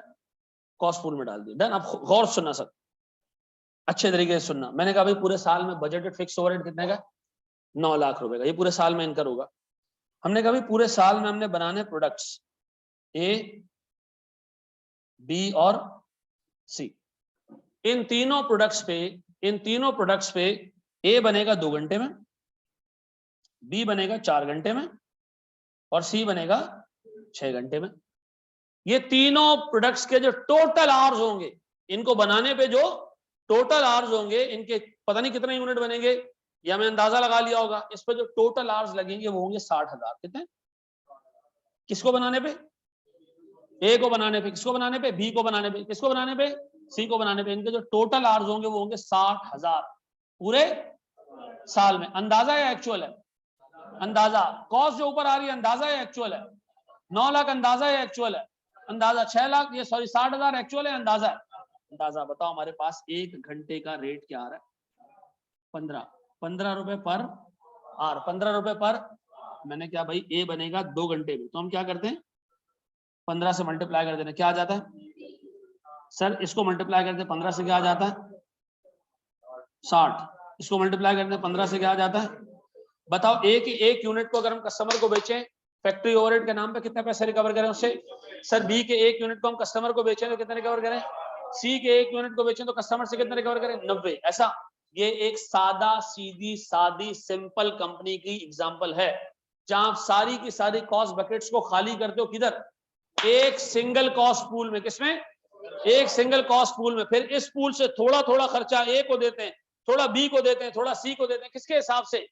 कॉस्ट पूल में डाल दिए, डन। अब गौर सुनना सर, अच्छे तरीके से सुनना। मैंने कहा भाई पूरे साल में बजटेड फिक्स ओवरहेड कितने का, 9 लाख रुपए का, ये पूरे साल में इनकर होगा। हमने कहा भाई पूरे साल में हमने बनाने प्रोडक्ट्स ए, बी और सी। इन तीनों प्रोडक्ट्स पे इन तीनों प्रोडक्ट्स पे ए बनेगा 2 घंटे में, बी बनेगा 4 घंटे में और सी बनेगा 6 घंटे में। ये तीनों प्रोडक्ट्स के जो टोटल आवर्स होंगे, इनको बनाने पे जो टोटल आवर्स होंगे, इनके पता नहीं कितने यूनिट बनेंगे, या मैं अंदाजा लगा लिया होगा, इस पे जो टोटल आवर्स लगेंगे वो होंगे 60,000। कितने? किसको बनाने पे? ए को बनाने पे। किसको बनाने पे? बी को बनाने पे। किसको बनाने पे? सी को बनाने पे। इनके जो टोटल आवर्स होंगे वो होंगे 60,000 पूरे साल में। अंदाजा या एक्चुअल है? अंदाजा। कॉस्ट जो ऊपर आ रही है अंदाजा या एक्चुअल है? 9 लाख अंदाजा या एक्चुअल है? अंदाजा। 6 लाख ये सॉरी 60,000 एक्चुअल है अंदाजा है? अंदाजा। बताओ हमारे पास 1 घंटे का रेट क्या आ रहा है? 15 रुपए पर आवर। 15 रुपए पर, मैंने क्या भाई, ए बनेगा 2 घंटे में, तो हम क्या करते हैं 15 से मल्टीप्लाई कर देना, क्या आ जाता है सर? इसको मल्टीप्लाई करते 15 से क्या आ जाता है? 60। इसको मल्टीप्लाई करते 15 से क्या आ जाता है? बताओ एक यूनिट को अगर हम कस्टमर को बेचें फैक्ट्री ओवरहेड के नाम पे, कितने पैसे रिकवर करें उससे? सर बी के 1 यूनिट को हम कस्टमर को बेचें तो कितने रिकवर करें? सी के 1 यूनिट को बेचें तो कस्टमर से कितने रिकवर करें? 90। ऐसा। ये एक सादा सीधी सादी सिंपल कंपनी की एग्जांपल है, जहां सारी की सारी कॉस्ट बकेट्स को खाली करते हो किधर? एक सिंगल कॉस्ट पूल में। किसमें? एक सिंगल कॉस्ट पूल में। फिर इस पूल से थोड़ा थोड़ा खर्चा ए को देते हैं, थोड़ा बी को देते हैं, थोड़ा सी को देते हैं। किसके हिसाब से?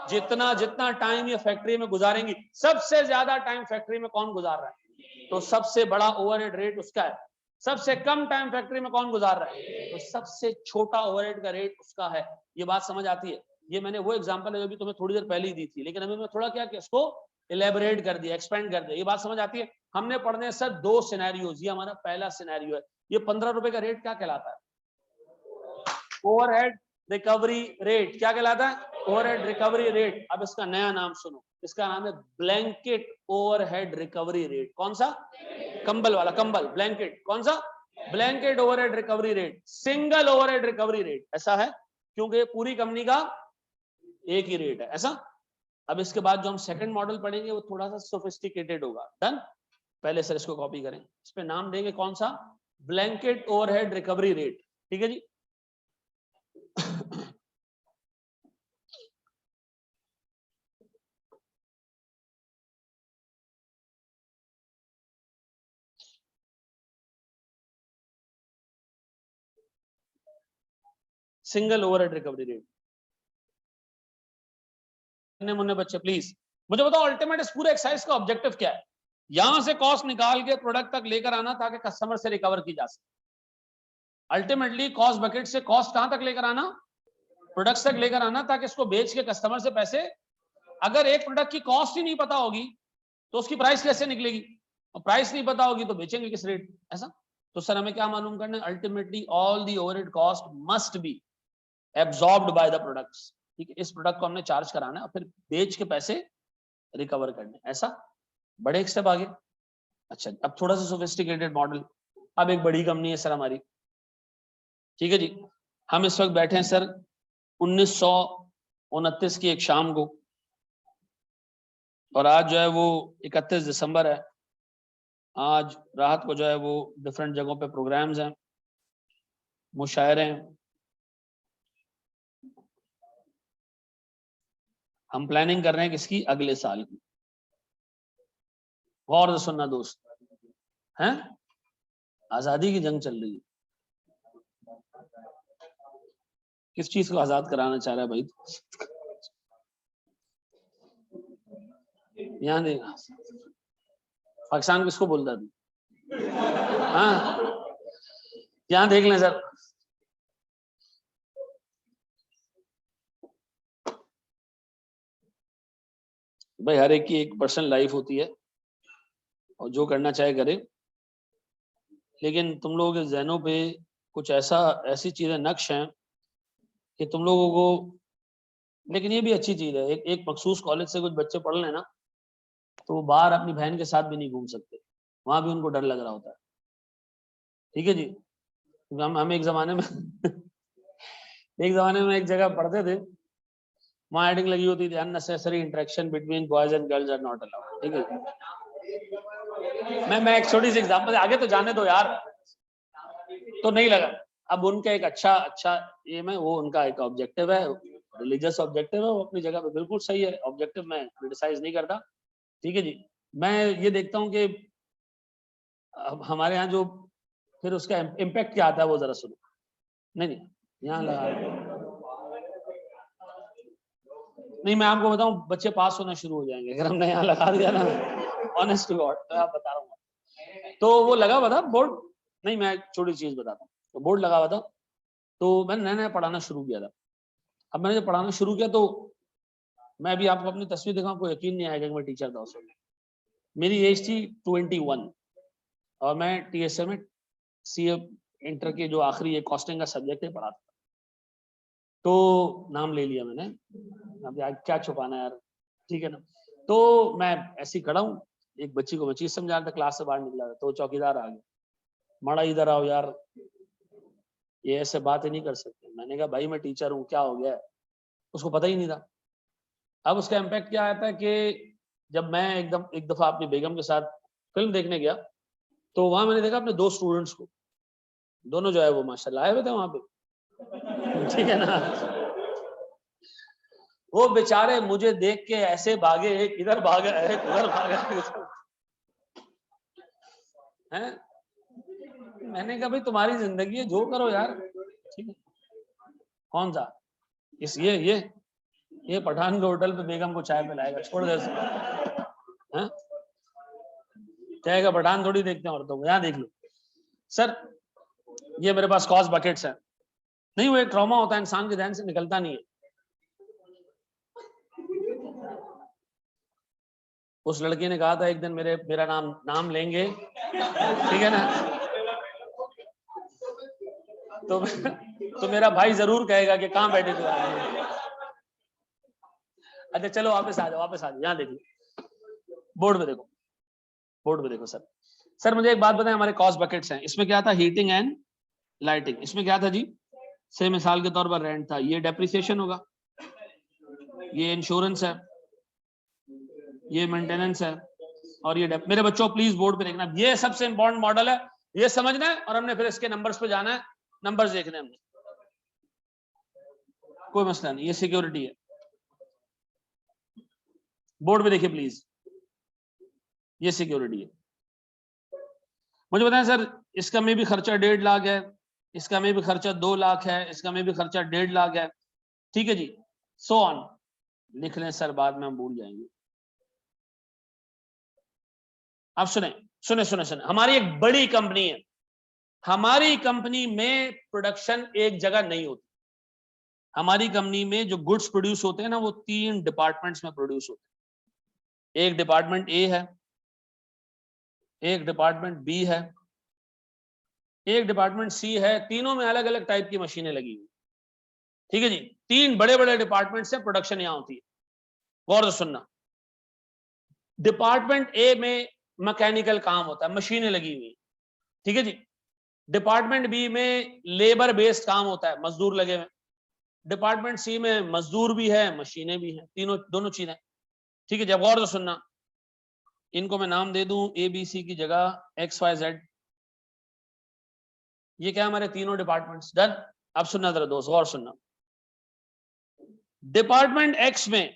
जितना जितना टाइम ये फैक्ट्री में गुजारेंगी। सबसे ज्यादा टाइम फैक्ट्री में कौन गुजार रहा है? तो सबसे बड़ा ओवरहेड रेट उसका है। सबसे कम टाइम फैक्ट्री में कौन गुजार रहा है? तो सबसे छोटा ओवरहेड का रेट उसका है। ये बात समझ आती है? ये मैंने वो एग्जांपल है जो भी तुम्हें थोड़ी देर पहले ही दी थी, लेकिन अभी मैं थोड़ा क्या कि इसको इलेबोरेट कर दिया, एक्सपेंड कर दिया। ये बात समझ आती है? हमने पढ़ने सर 2 सिनेरियोज। ये हमारा पहला सिनेरियो है। ये 15 रुपए का रेट क्या कहलाता है? Overhead recovery rate. क्या कहलाता है? Overhead recovery rate. अब इसका नया नाम सुनो, इसका नाम है ब्लैंकेट ओवरहेड रिकवरी रेट। कौन सा? कंबल वाला, कंबल, ब्लैंकेट। कौन सा? Blanket overhead recovery rate, single overhead recovery rate. ऐसा है क्योंकि पूरी कंपनी का एक ही रेट है। ऐसा। अब इसके बाद जो हम सेकंड मॉडल पढ़ेंगे वो थोड़ा सा सोफिस्टिकेटेड होगा। डन? पहले सर इसको कॉपी करें, इस पे नाम देंगे कौन सा? Blanket overhead recovery rate. ठीक है जी। Single overhead recovery rate. मुन्ने बच्चे प्लीज मुझे बताओ, अल्टीमेट इस पूरे एक्सरसाइज का ऑब्जेक्टिव क्या है? यहां से कॉस्ट निकाल के प्रोडक्ट तक लेकर आना ताकि कस्टमर से रिकवर की जा सके। अल्टीमेटली कॉस्ट बकेट से कॉस्ट कहां तक लेकर आना? प्रोडक्ट तक लेकर आना, ताकि इसको बेच के कस्टमर से पैसे। अगर एक प्रोडक्ट की कॉस्ट ही नहीं पता होगी तो उसकी प्राइस कैसे निकलेगी? और प्राइस नहीं पता होगी तो बेचेंगे किस रेट? ऐसा। तो सर हमें क्या मालूम करना है? Ultimately all the overhead cost must be absorbed by the products. ठीक है, इस प्रोडक्ट को हमने चार्ज कराना है और फिर बेच के पैसे रिकवर करने। ऐसा। बड़े एक स्टेप आगे। अच्छा, अब थोड़ा सा सोफिस्टिकेटेड मॉडल। अब एक बड़ी कंपनी है सर हमारी। ठीक है जी। हम इस वक्त बैठे हैं सर 1929 की एक शाम को, और आज जो है वो 31 दिसंबर है। आज रात को जो है वो डिफरेंट जगहों पे प्रोग्राम्स हैं, मुशायरे हैं। हम प्लानिंग कर रहे हैं किसकी? अगले साल की। गौर से सुनना दोस्त, हैं? आजादी की जंग चल रही है। किस चीज को आजाद कराना चाह रहा है भाई? यहाँ देगा पाकिस्तान किसको बोलता है? हाँ, यहाँ देख लें सर। भाई हर एक की एक पर्सनल लाइफ होती है और जो करना चाहे करे, लेकिन तुम लोगों के जहनों पे कुछ ऐसी चीजें नक्श हैं कि तुम लोगों को। लेकिन ये भी अच्छी चीज है, एक मखसूस कॉलेज से कुछ बच्चे पढ़ लेना तो वो बाहर अपनी बहन के साथ भी नहीं घूम सकते, वहां भी उनको डर लग रहा होता है। ठीक है जी। हम एक जमाने में एक जगह पढ़ते थे, वहां हेडिंग लगी होती थी unnecessary interaction between boys and girls are not allowed. ठीक है। मैं एक छोटी सी एग्जांपल, आगे तो जाने दो यार। तो नहीं लगा, अब उनका एक अच्छा एम है, वो उनका एक ऑब्जेक्टिव है, रिलीजियस ऑब्जेक्टिव है, वो अपनी जगह पे बिल्कुल सही है, ऑब्जेक्टिव मैं क्रिटिसाइज नहीं करता, ठीक है जी। मैं ये देखता हूँ कि अब हमारे यहाँ जो फिर उसका इम्पैक्ट क्या आता है वो जरा सुनो। नहीं यहाँ लगा, नहीं मैं आपको बताऊं, बच्चे पास होना शुरू हो जाएंगे अगर हमने यहाँ लगा दिया ना, ऑनेस्ट टू गॉड मैं आप बता रहा हूँ। तो वो लगा हुआ था बोर्ड, नहीं मैं छोटी चीज बताता हूँ, तो बोर्ड लगा हुआ था, तो मैंने नया नया पढ़ाना शुरू किया था। अब मैंने जब पढ़ाना शुरू किया तो मैं अभी आपको अपनी तस्वीर दिखाऊं, आपको यकीन नहीं आएगा कि मैं टीचर था उस वक्त। मेरी एज थी 21 और मैं टीएसए में सीए इंटर के जो आखिरी कॉस्टिंग का सब्जेक्ट है पढ़ाता था। तो नाम ले लिया मैंने, अब यार क्या छुपाना यार, ठीक है ना। तो मैं ऐसे ही खड़ा हूँ, एक बच्ची को मैं चीज समझा रहा था, क्लास से बाहर निकला था, तो चौकीदार आ गया, माड़ा इधर आओ यार, ये ऐसे बातें नहीं कर सकते। मैंने कहा भाई मैं टीचर हूँ, क्या हो गया। उसको पता ही नहीं था। अब उसका इम्पैक्ट क्या आता है कि जब मैं एक दफा अपनी बेगम के साथ फिल्म देखने गया, तो वहां मैंने देखा अपने 2 स्टूडेंट्स को, दोनों जो है वो माशाल्लाह आए हुए थे वहां पे, ठीक है ना। वो बेचारे मुझे देख के ऐसे भागे, एक इधर भागा, एक उधर भागा हैं। मैंने कहा भाई तुम्हारी जिंदगी है, जो करो यार, ठीक है। कौन सा ये पठान के होटल पे बेगम को चाय पिलाएगा, छोड़ दे हैं, कहेगा पठान थोड़ी देखते हैं औरतों को, यहाँ देख लो सर। ये मेरे पास कॉस्ट बकेट्स है, नहीं वो एक ट्रॉमा होता है, इंसान के ध्यान से निकलता नहीं है। उस लड़की ने कहा था एक दिन मेरा नाम लेंगे, ठीक है ना, तो मेरा भाई जरूर कहेगा कि कहाँ बैठे थे। अच्छा चलो वापस आ जाओ, यहाँ देखिए बोर्ड पे देखो, सर मुझे एक बात बताएं, हमारे कॉस्ट बकेट्स हैं, इसमें क्या था, हीटिंग एंड लाइटिंग, इसमें क्या था जी, से मिसाल के तौर पर रेंट था, ये डेप्रिसिएशन होगा, ये इंश्योरेंस है, ये मेंटेनेंस है, और ये मेरे बच्चों प्लीज बोर्ड पे देखना, ये सबसे इंपॉर्टेंट मॉडल है, ये समझना है, और हमने फिर इसके नंबर्स पे जाना है, नंबर्स देखने हमने, कोई मसला नहीं, ये सिक्योरिटी है। बोर्ड पे देखिए प्लीज, ये सिक्योरिटी है। मुझे बताएं सर, इसका में भी खर्चा 1.5 लाख है, इसका में भी खर्चा 2 लाख है, इसका में भी खर्चा 1.5 लाख है, ठीक है जी, सो ऑन, लिख लें सर, बाद में हम भूल जाएंगे। आप सुने, हमारी एक बड़ी कंपनी है, हमारी कंपनी में प्रोडक्शन एक जगह नहीं होती, हमारी कंपनी में जो गुड्स प्रोड्यूस होते हैं ना, वो 3 डिपार्टमेंट्स में प्रोड्यूस होते हैं। एक डिपार्टमेंट ए है, एक डिपार्टमेंट बी है, एक डिपार्टमेंट सी है, तीनों में अलग अलग टाइप की मशीनें लगी हुई, ठीक है जी। 3 बड़े बड़े डिपार्टमेंट से प्रोडक्शन यहां होती है, गौर से सुनना। डिपार्टमेंट ए में मैकेनिकल काम होता है, मशीनें लगी हुई, ठीक है जी। डिपार्टमेंट बी में लेबर बेस्ड काम होता है, मजदूर लगे हुए। डिपार्टमेंट सी में मजदूर भी है, मशीनें भी हैं, दोनों चीजें, ठीक है। जब गौर से सुनना, इनको मैं नाम दे दूं ए बी सी की जगह XYZ, ये क्या हमारे तीनों डिपार्टमेंट्स, डन। अब सुनना जरा दोस्त, गौर सुनना, डिपार्टमेंट एक्स में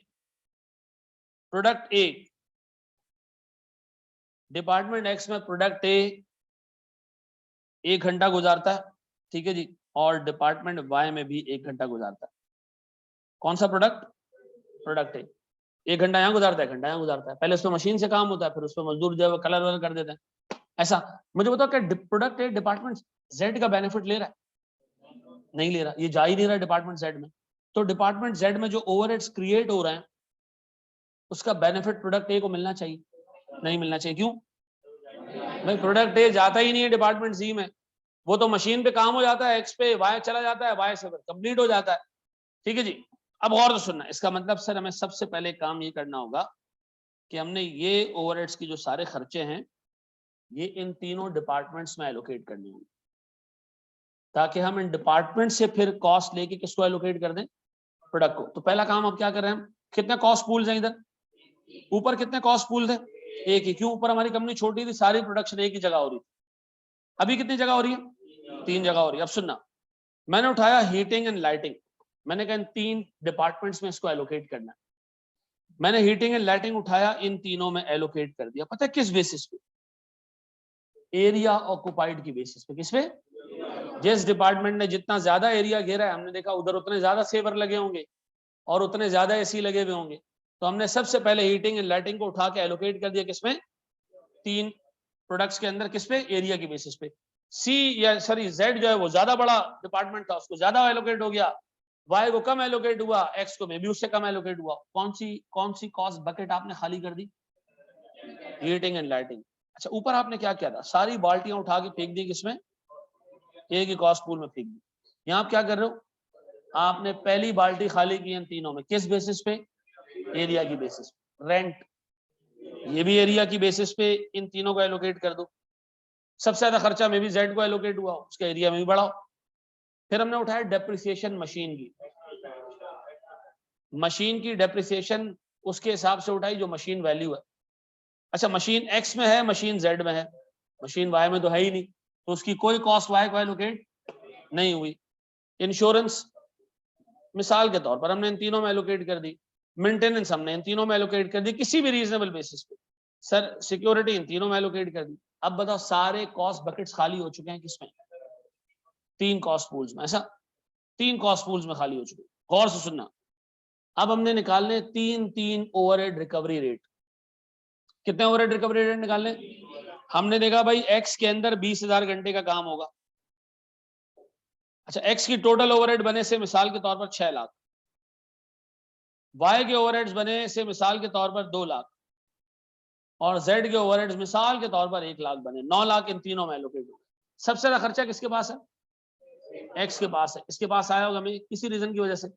प्रोडक्ट ए, डिपार्टमेंट एक्स में प्रोडक्ट ए 1 घंटा गुजारता है, ठीक है जी, और डिपार्टमेंट वाई में भी 1 घंटा गुजारता है। कौन सा प्रोडक्ट ए 1 घंटा यहाँ गुजारता है, 1 घंटा यहाँ गुजारता है, पहले उसमें मशीन से काम होता है, फिर उसमें मजदूर जो है वो कलर वलर कर देते हैं। ऐसा मुझे बताओ, क्या प्रोडक्ट ए डिपार्टमेंट जेड का बेनिफिट ले रहा है? नहीं ले रहा, ये जा ही नहीं रहा डिपार्टमेंट जेड में। तो डिपार्टमेंट जेड में जो ओवरहेड्स क्रिएट हो रहे हैं, उसका बेनिफिट प्रोडक्ट ए को मिलना चाहिए, नहीं मिलना चाहिए। क्यों भाई? प्रोडक्ट ए जाता ही नहीं है डिपार्टमेंट सी में, वो तो मशीन पे काम हो जाता है, एक्स पे वाई चला जाता है, वाई से कंप्लीट हो जाता है, ठीक है जी। अब और तो सुनना, इसका मतलब सर हमें सबसे पहले काम ये करना होगा कि हमने ये ओवरहेड्स की जो सारे खर्चे हैं, ये इन तीनों डिपार्टमेंट्स में एलोकेट करने होंगे, ताकि हम इन डिपार्टमेंट से फिर कॉस्ट लेके किसको एलोकेट कर दें, प्रोडक्ट को। तो पहला काम अब क्या कर रहे हैं हम, कितने कॉस्ट पूल्स हैं इधर ऊपर, कितने कॉस्ट पूल थे, एक ही। क्यों? ऊपर हमारी कंपनी छोटी थी, सारी प्रोडक्शन एक ही जगह हो रही थी। अभी कितनी जगह हो रही है? 3 जगह हो रही है। अब सुनना, मैंने उठाया हीटिंग एंड लाइटिंग, मैंने कहा इन 3 डिपार्टमेंट्स में इसको एलोकेट करना है। मैंने हीटिंग एंड लाइटिंग उठाया, इन तीनों में एलोकेट कर दिया। पता है किस बेसिस पे? एरिया ऑक्युपाइड की बेसिस पे। किस पे? जिस डिपार्टमेंट ने जितना ज्यादा एरिया घेरा है, हमने देखा उधर उतने ज्यादा सेवर लगे होंगे और उतने ज्यादा एसी लगे हुए होंगे, तो हमने सबसे पहले हीटिंग एंड लाइटिंग को उठा के एलोकेट कर दिया किसमें? 3 प्रोडक्ट्स के अंदर। किस पे? एरिया की बेसिस पे। सी या सॉरी जेड जो है वो ज्यादा बड़ा डिपार्टमेंट था, उसको ज्यादा एलोकेट हो गया, वाई को कम एलोकेट हुआ, एक्स को मे भी उससे कम एलोकेट हुआ। कौन सी कॉस्ट बकेट आपने खाली कर दी? Heating and lighting. अच्छा, ऊपर आपने क्या किया था? सारी बाल्टियां उठा के फेंक दी किसमें? ए की कॉस्ट पूल में फेंक दी। यहां आप क्या कर रहे हो? आपने पहली बाल्टी खाली की इन तीनों में। किस बेसिस पे? एरिया की बेसिस पे। रेंट, ये भी एरिया की बेसिस पे इन तीनों को एलोकेट कर दो। सबसे ज्यादा खर्चा में भी जेड को एलोकेट हुआ, उसका एरिया में भी बढ़ाओ। फिर हमने उठाया डेप्रिसिएशन मशीन की। मशीन की डेप्रिसिएशन उसके हिसाब से उठाई जो मशीन वैल्यू है। अच्छा, मशीन एक्स में है, मशीन जेड में है, मशीन वाई में तो है ही नहीं, तो उसकी कोई कॉस्ट वाई को एलोकेट नहीं हुई। इंश्योरेंस मिसाल के तौर पर हमने इन तीनों में एलोकेट कर दी। मेंटेनेंस हमने इन तीनों में एलोकेट कर दी किसी भी रीजनेबल बेसिस पे। सर सिक्योरिटी इन तीनों में एलोकेट कर दी। अब बताओ सारे कॉस्ट बकेट्स खाली हो चुके हैं किसमें? 3 कॉस्ट पूल्स में। ऐसा 3 कॉस्ट पूल्स में खाली हो चुके। गौर से सुनना, अब हमने निकालने 3 ओवरहेड रिकवरी रेट। कितने ओवरहेड रिकवरी रेट निकालने? हमने देखा भाई एक्स के अंदर 20,000 घंटे का काम होगा। अच्छा, एक्स की टोटल ओवरहेड बने से मिसाल के तौर पर 6 लाख, वाई के ओवरहेड्स बने से मिसाल के तौर पर 2 लाख, और जेड के ओवरहेड्स मिसाल के तौर पर 1 लाख बने। 9 लाख इन तीनों में एलोकेट हो गए। सबसे ज्यादा खर्चा किसके पास है? एक्स के पास है। इसके पास आया होगा मैं किसी रीजन की वजह से,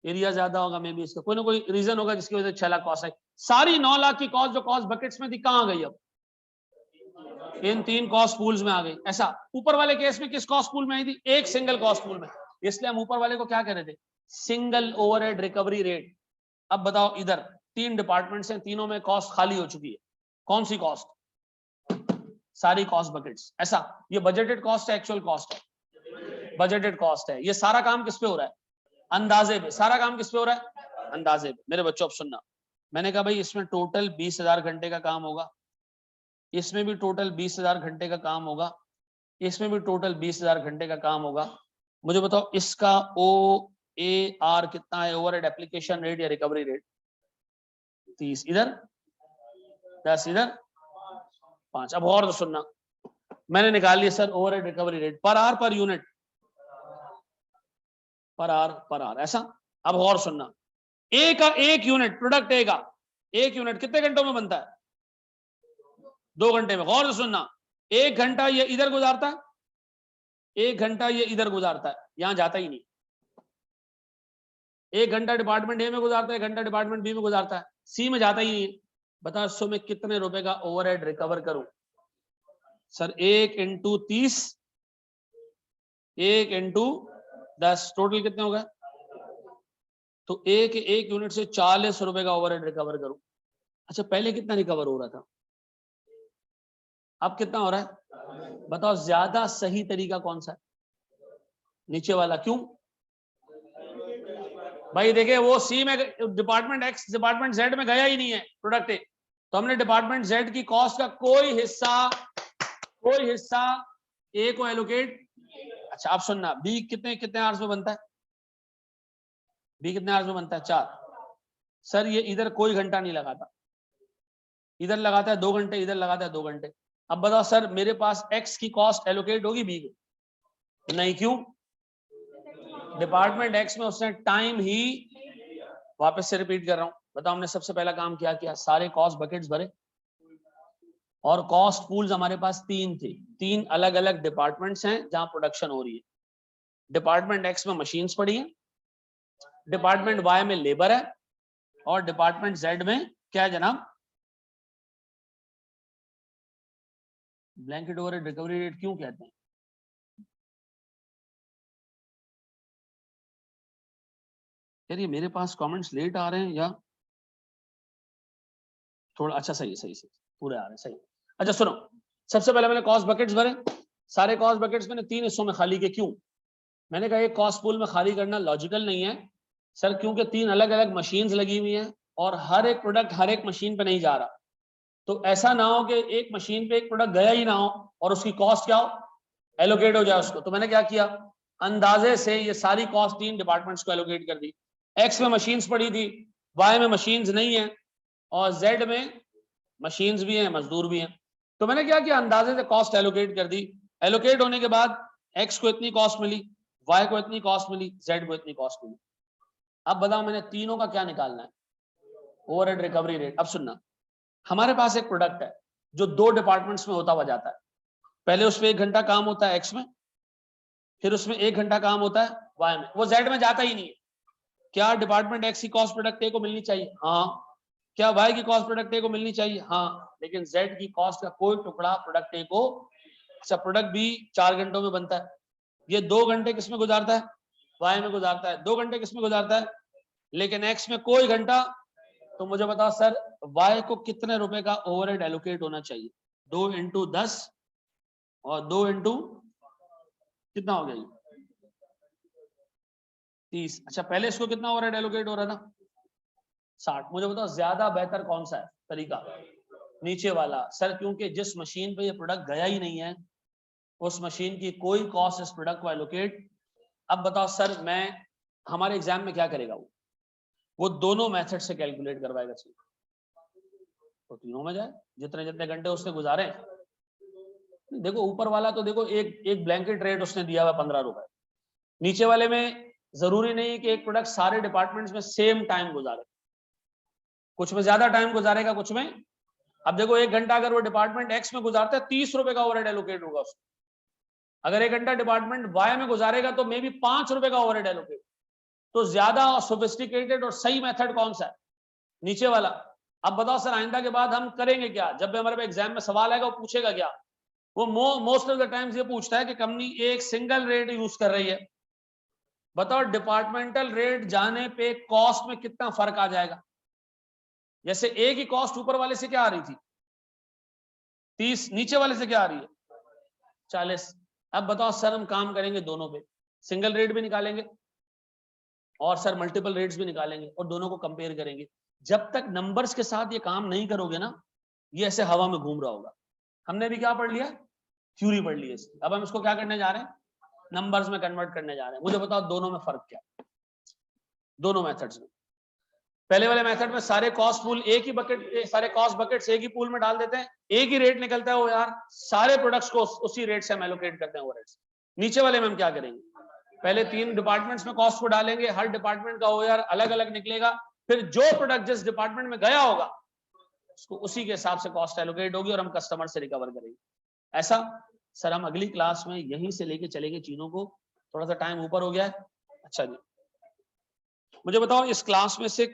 एरिया ज्यादा होगा, मे बी इसका कोई ना कोई रीजन होगा जिसकी वजह से 6 लाख कॉस्ट आई। सारी 9 लाख की कॉस्ट जो कॉस्ट बकेट्स में थी कहां गई? अब इन 3 कॉस्ट पूल्स में आ गई। ऐसा ऊपर वाले केस में किस कॉस्ट पूल में आई थी? एक सिंगल कॉस्ट पूल में। इसलिए हम ऊपर वाले को क्या कह रहे थे? Single overhead recovery rate. अब बताओ, इधर 3 डिपार्टमेंट्स हैं, तीनों में कॉस्ट खाली हो चुकी है। कौन सी कॉस्ट? सारी कॉस्ट बकेट्स। ऐसा ये बजटेड कॉस्ट है, एक्चुअल कॉस्ट है? बजटेड कॉस्ट है। ये सारा काम किस पे हो रहा है? अंदाजे पे। सारा काम किस पे हो रहा है? अंदाजे पे। मेरे बच्चों अब सुनना, मैंने कहा भाई इसमें टोटल 20,000 घंटे का काम होगा, इसमें भी टोटल 20,000 घंटे का काम होगा, इसमें भी टोटल 20,000 घंटे का काम होगा। मुझे बताओ इसका OAR कितना है? ओवरहेड एप्लीकेशन रेट या रिकवरी रेट? 30 इधर, 10 इधर, 5। अब और तो सुनना, मैंने निकाल लिया सर ओवरहेड रिकवरी रेट पर आर, पर यूनिट, पर आर। ऐसा अब और सुनना, ए का एक यूनिट, प्रोडक्ट ए का एक यूनिट कितने घंटों में बनता है? 2 घंटे में। गौर से सुनना, 1 घंटा ये इधर गुजारता है, 1 घंटा ये इधर गुजारता है, यहां जाता ही नहीं। 1 घंटा डिपार्टमेंट ए में गुजारता है, 1 घंटा डिपार्टमेंट बी में गुजारता है, सी में जाता ही नहीं। बता इसमें मैं कितने रुपए का ओवरहेड रिकवर करूं? सर 1 × 30, 1 × 10, टोटल कितने हो गए? तो एक यूनिट से 40 रुपए का ओवरहेड रिकवर करूं। अच्छा, पहले कितना रिकवर हो रहा था, अब कितना हो रहा है? बताओ ज्यादा सही तरीका कौन सा है? नीचे वाला। क्यों भाई? देखिए वो सी में डिपार्टमेंट एक्स डिपार्टमेंट जेड में गया ही नहीं है प्रोडक्ट ए, तो हमने डिपार्टमेंट जेड की कॉस्ट का कोई हिस्सा ए को एलोकेट। अच्छा आप सुनना, बी कितने कितने आवर्स में बनता है? बी कितने आवर्स में बनता है? 4। सर ये इधर कोई घंटा नहीं लगाता, इधर लगाता है 2 घंटे, इधर लगाता है 2 घंटे। अब बताओ सर मेरे पास एक्स की कॉस्ट एलोकेट होगी बी को? नहीं। क्यों? डिपार्टमेंट एक्स में उसने टाइम ही, वापस से रिपीट कर रहा हूं, बताओ हमने सबसे पहला काम क्या किया? सारे कॉस्ट बकेट्स भरे, और कॉस्ट पूल्स हमारे पास 3 थे। 3 अलग अलग डिपार्टमेंट्स हैं जहां प्रोडक्शन हो रही है। डिपार्टमेंट एक्स में मशीन्स पड़ी हैं, डिपार्टमेंट वाई में लेबर है, और डिपार्टमेंट जेड में क्या है जनाब? ब्लैंकेट ओवरहेड रिकवरी रेट क्यों कहते हैं? यार ये मेरे पास कमेंट्स लेट आ रहे हैं या थोड़ा? अच्छा सही सही पूरे आ रहे हैं, सही। अच्छा सुनो, सबसे पहले मैंने कॉस्ट बकेट्स भरे, सारे कॉस्ट बकेट्स मैंने 3 हिस्सों में खाली किए। क्यों? मैंने कहा एक कॉस्ट पूल में खाली करना लॉजिकल नहीं है सर, क्योंकि 3 अलग अलग मशीन्स लगी हुई हैं और हर एक प्रोडक्ट हर एक मशीन पे नहीं जा रहा। तो ऐसा ना हो कि एक मशीन पे एक प्रोडक्ट गया ही ना हो और उसकी कॉस्ट क्या हो, एलोकेट हो जाए उसको। तो मैंने क्या किया, अंदाजे से ये सारी कॉस्ट 3 डिपार्टमेंट्स को एलोकेट कर दी। एक्स में मशीन्स पड़ी थी, वाई में मशीन्स नहीं है और जेड में मशीन्स भी हैं, मजदूर भी हैं। तो मैंने क्या किया, अंदाजे से कॉस्ट एलोकेट कर दी। एलोकेट होने के बाद एक्स को इतनी कॉस्ट मिली, वाई को इतनी कॉस्ट मिली, जेड को इतनी कॉस्ट मिली। अब बताओ मैंने तीनों का क्या निकालना है, ओवरहेड रिकवरी रेट। अब सुनना, हमारे पास एक प्रोडक्ट है जो 2 डिपार्टमेंट्स में होता हुआ जाता है। पहले उसमें 1 घंटा काम होता है एक्स में, फिर उसमें 1 घंटा काम होता है वाई में, वो जेड में जाता ही नहीं है। क्या डिपार्टमेंट एक्स की कॉस्ट प्रोडक्ट ए को मिलनी चाहिए? हाँ। क्या वाई की कॉस्ट प्रोडक्ट ए को मिलनी चाहिए? हाँ। लेकिन जेड की कॉस्ट का कोई टुकड़ा प्रोडक्ट ए को, अच्छा प्रोडक्ट बी 4 घंटों में बनता है, ये 2 घंटे किसमें गुजारता है? वाई में गुजारता है। 2 घंटे किसमें गुजारता है? लेकिन एक्स में कोई घंटा। तो मुझे बताओ सर, वाई को कितने रुपए का ओवरहेड एलोकेट होना चाहिए? 2 इंटू 10 और 2 इंटू कितना हो गया ये? 30। अच्छा पहले इसको कितना ओवरहेड एलोकेट हो रहा था? 60। मुझे बताओ ज्यादा बेहतर कौन सा है तरीका? नीचे वाला सर, क्योंकि जिस मशीन पे ये प्रोडक्ट गया ही नहीं है उस मशीन की कोई कॉस्ट इस प्रोडक्ट को एलोकेट। अब बताओ सर, मैं हमारे एग्जाम में क्या करेगा वो दोनों मेथड से कैलकुलेट करवाएगा। तो तीनों में जाए, जितने जितने घंटे उसने गुजारे। देखो ऊपर वाला तो देखो एक ब्लैंकेट रेट उसने दिया हुआ 15 रुपए, नीचे वाले में जरूरी नहीं कि एक प्रोडक्ट सारे डिपार्टमेंट्स में सेम टाइम गुजारे, कुछ में ज्यादा टाइम गुजारेगा, कुछ में। अब देखो 1 घंटा अगर वो डिपार्टमेंट एक्स में गुजारता है 30 रुपए का ओवरहेड एलोकेट होगा उसको। अगर 1 घंटा डिपार्टमेंट वाई में गुजारेगा तो मे बी 5 रुपए का ओवरहेड एलोकेट। तो ज्यादा सोफिस्टिकेटेड और सही मेथड कौन सा है? नीचे वाला। अब बताओ सर, आइंदा के बाद हम करेंगे क्या? जब भी हमारे पे एग्जाम में सवाल आएगा वो पूछेगा क्या? वो मोस्ट ऑफ द टाइम्स ये पूछता है कि कंपनी एक सिंगल रेट यूज कर रही है, बताओ डिपार्टमेंटल रेट जाने पे कॉस्ट में कितना फर्क आ जाएगा। जैसे ए की कॉस्ट ऊपर वाले से क्या आ रही थी? 30, नीचे वाले से क्या आ रही है? 40। अब बताओ सर, हम काम करेंगे दोनों पे, सिंगल रेट भी निकालेंगे और सर मल्टीपल रेट्स भी निकालेंगे और दोनों को कंपेयर करेंगे। जब तक नंबर्स के साथ ये काम नहीं करोगे ना, ये ऐसे हवा में घूम रहा होगा। हमने भी क्या पढ़ लिया? थ्योरी पढ़ ली है इसकी। अब हम इसको क्या करने जा रहे हैं? नंबर्स में कन्वर्ट करने जा रहे हैं। मुझे बताओ दोनों में फर्क क्या है? दोनों मेथड्स में, पहले वाले मेथड में सारे कॉस्ट पूल एक ही बकेट, सारे कॉस्ट बकेट्स एक ही पूल में डाल देते हैं, एक ही रेट निकलता है वो यार, सारे प्रोडक्ट्स को उसी रेट से हम एलोकेट करते हैं ओवरहेड्स। नीचे वाले में हम क्या करेंगे? पहले 3 डिपार्टमेंट्स में कॉस्ट को डालेंगे, हर डिपार्टमेंट का ओआर अलग अलग निकलेगा, फिर जो प्रोडक्ट जिस डिपार्टमेंट में गया होगा उसको उसी के हिसाब से कॉस्ट एलोकेट होगी और हम कस्टमर से रिकवर करेंगे। ऐसा सर हम अगली क्लास में यहीं से लेके चलेंगे चीजों को। थोड़ा सा टाइम ऊपर हो गया है। अच्छा जी, मुझे बताओ इस क्लास में से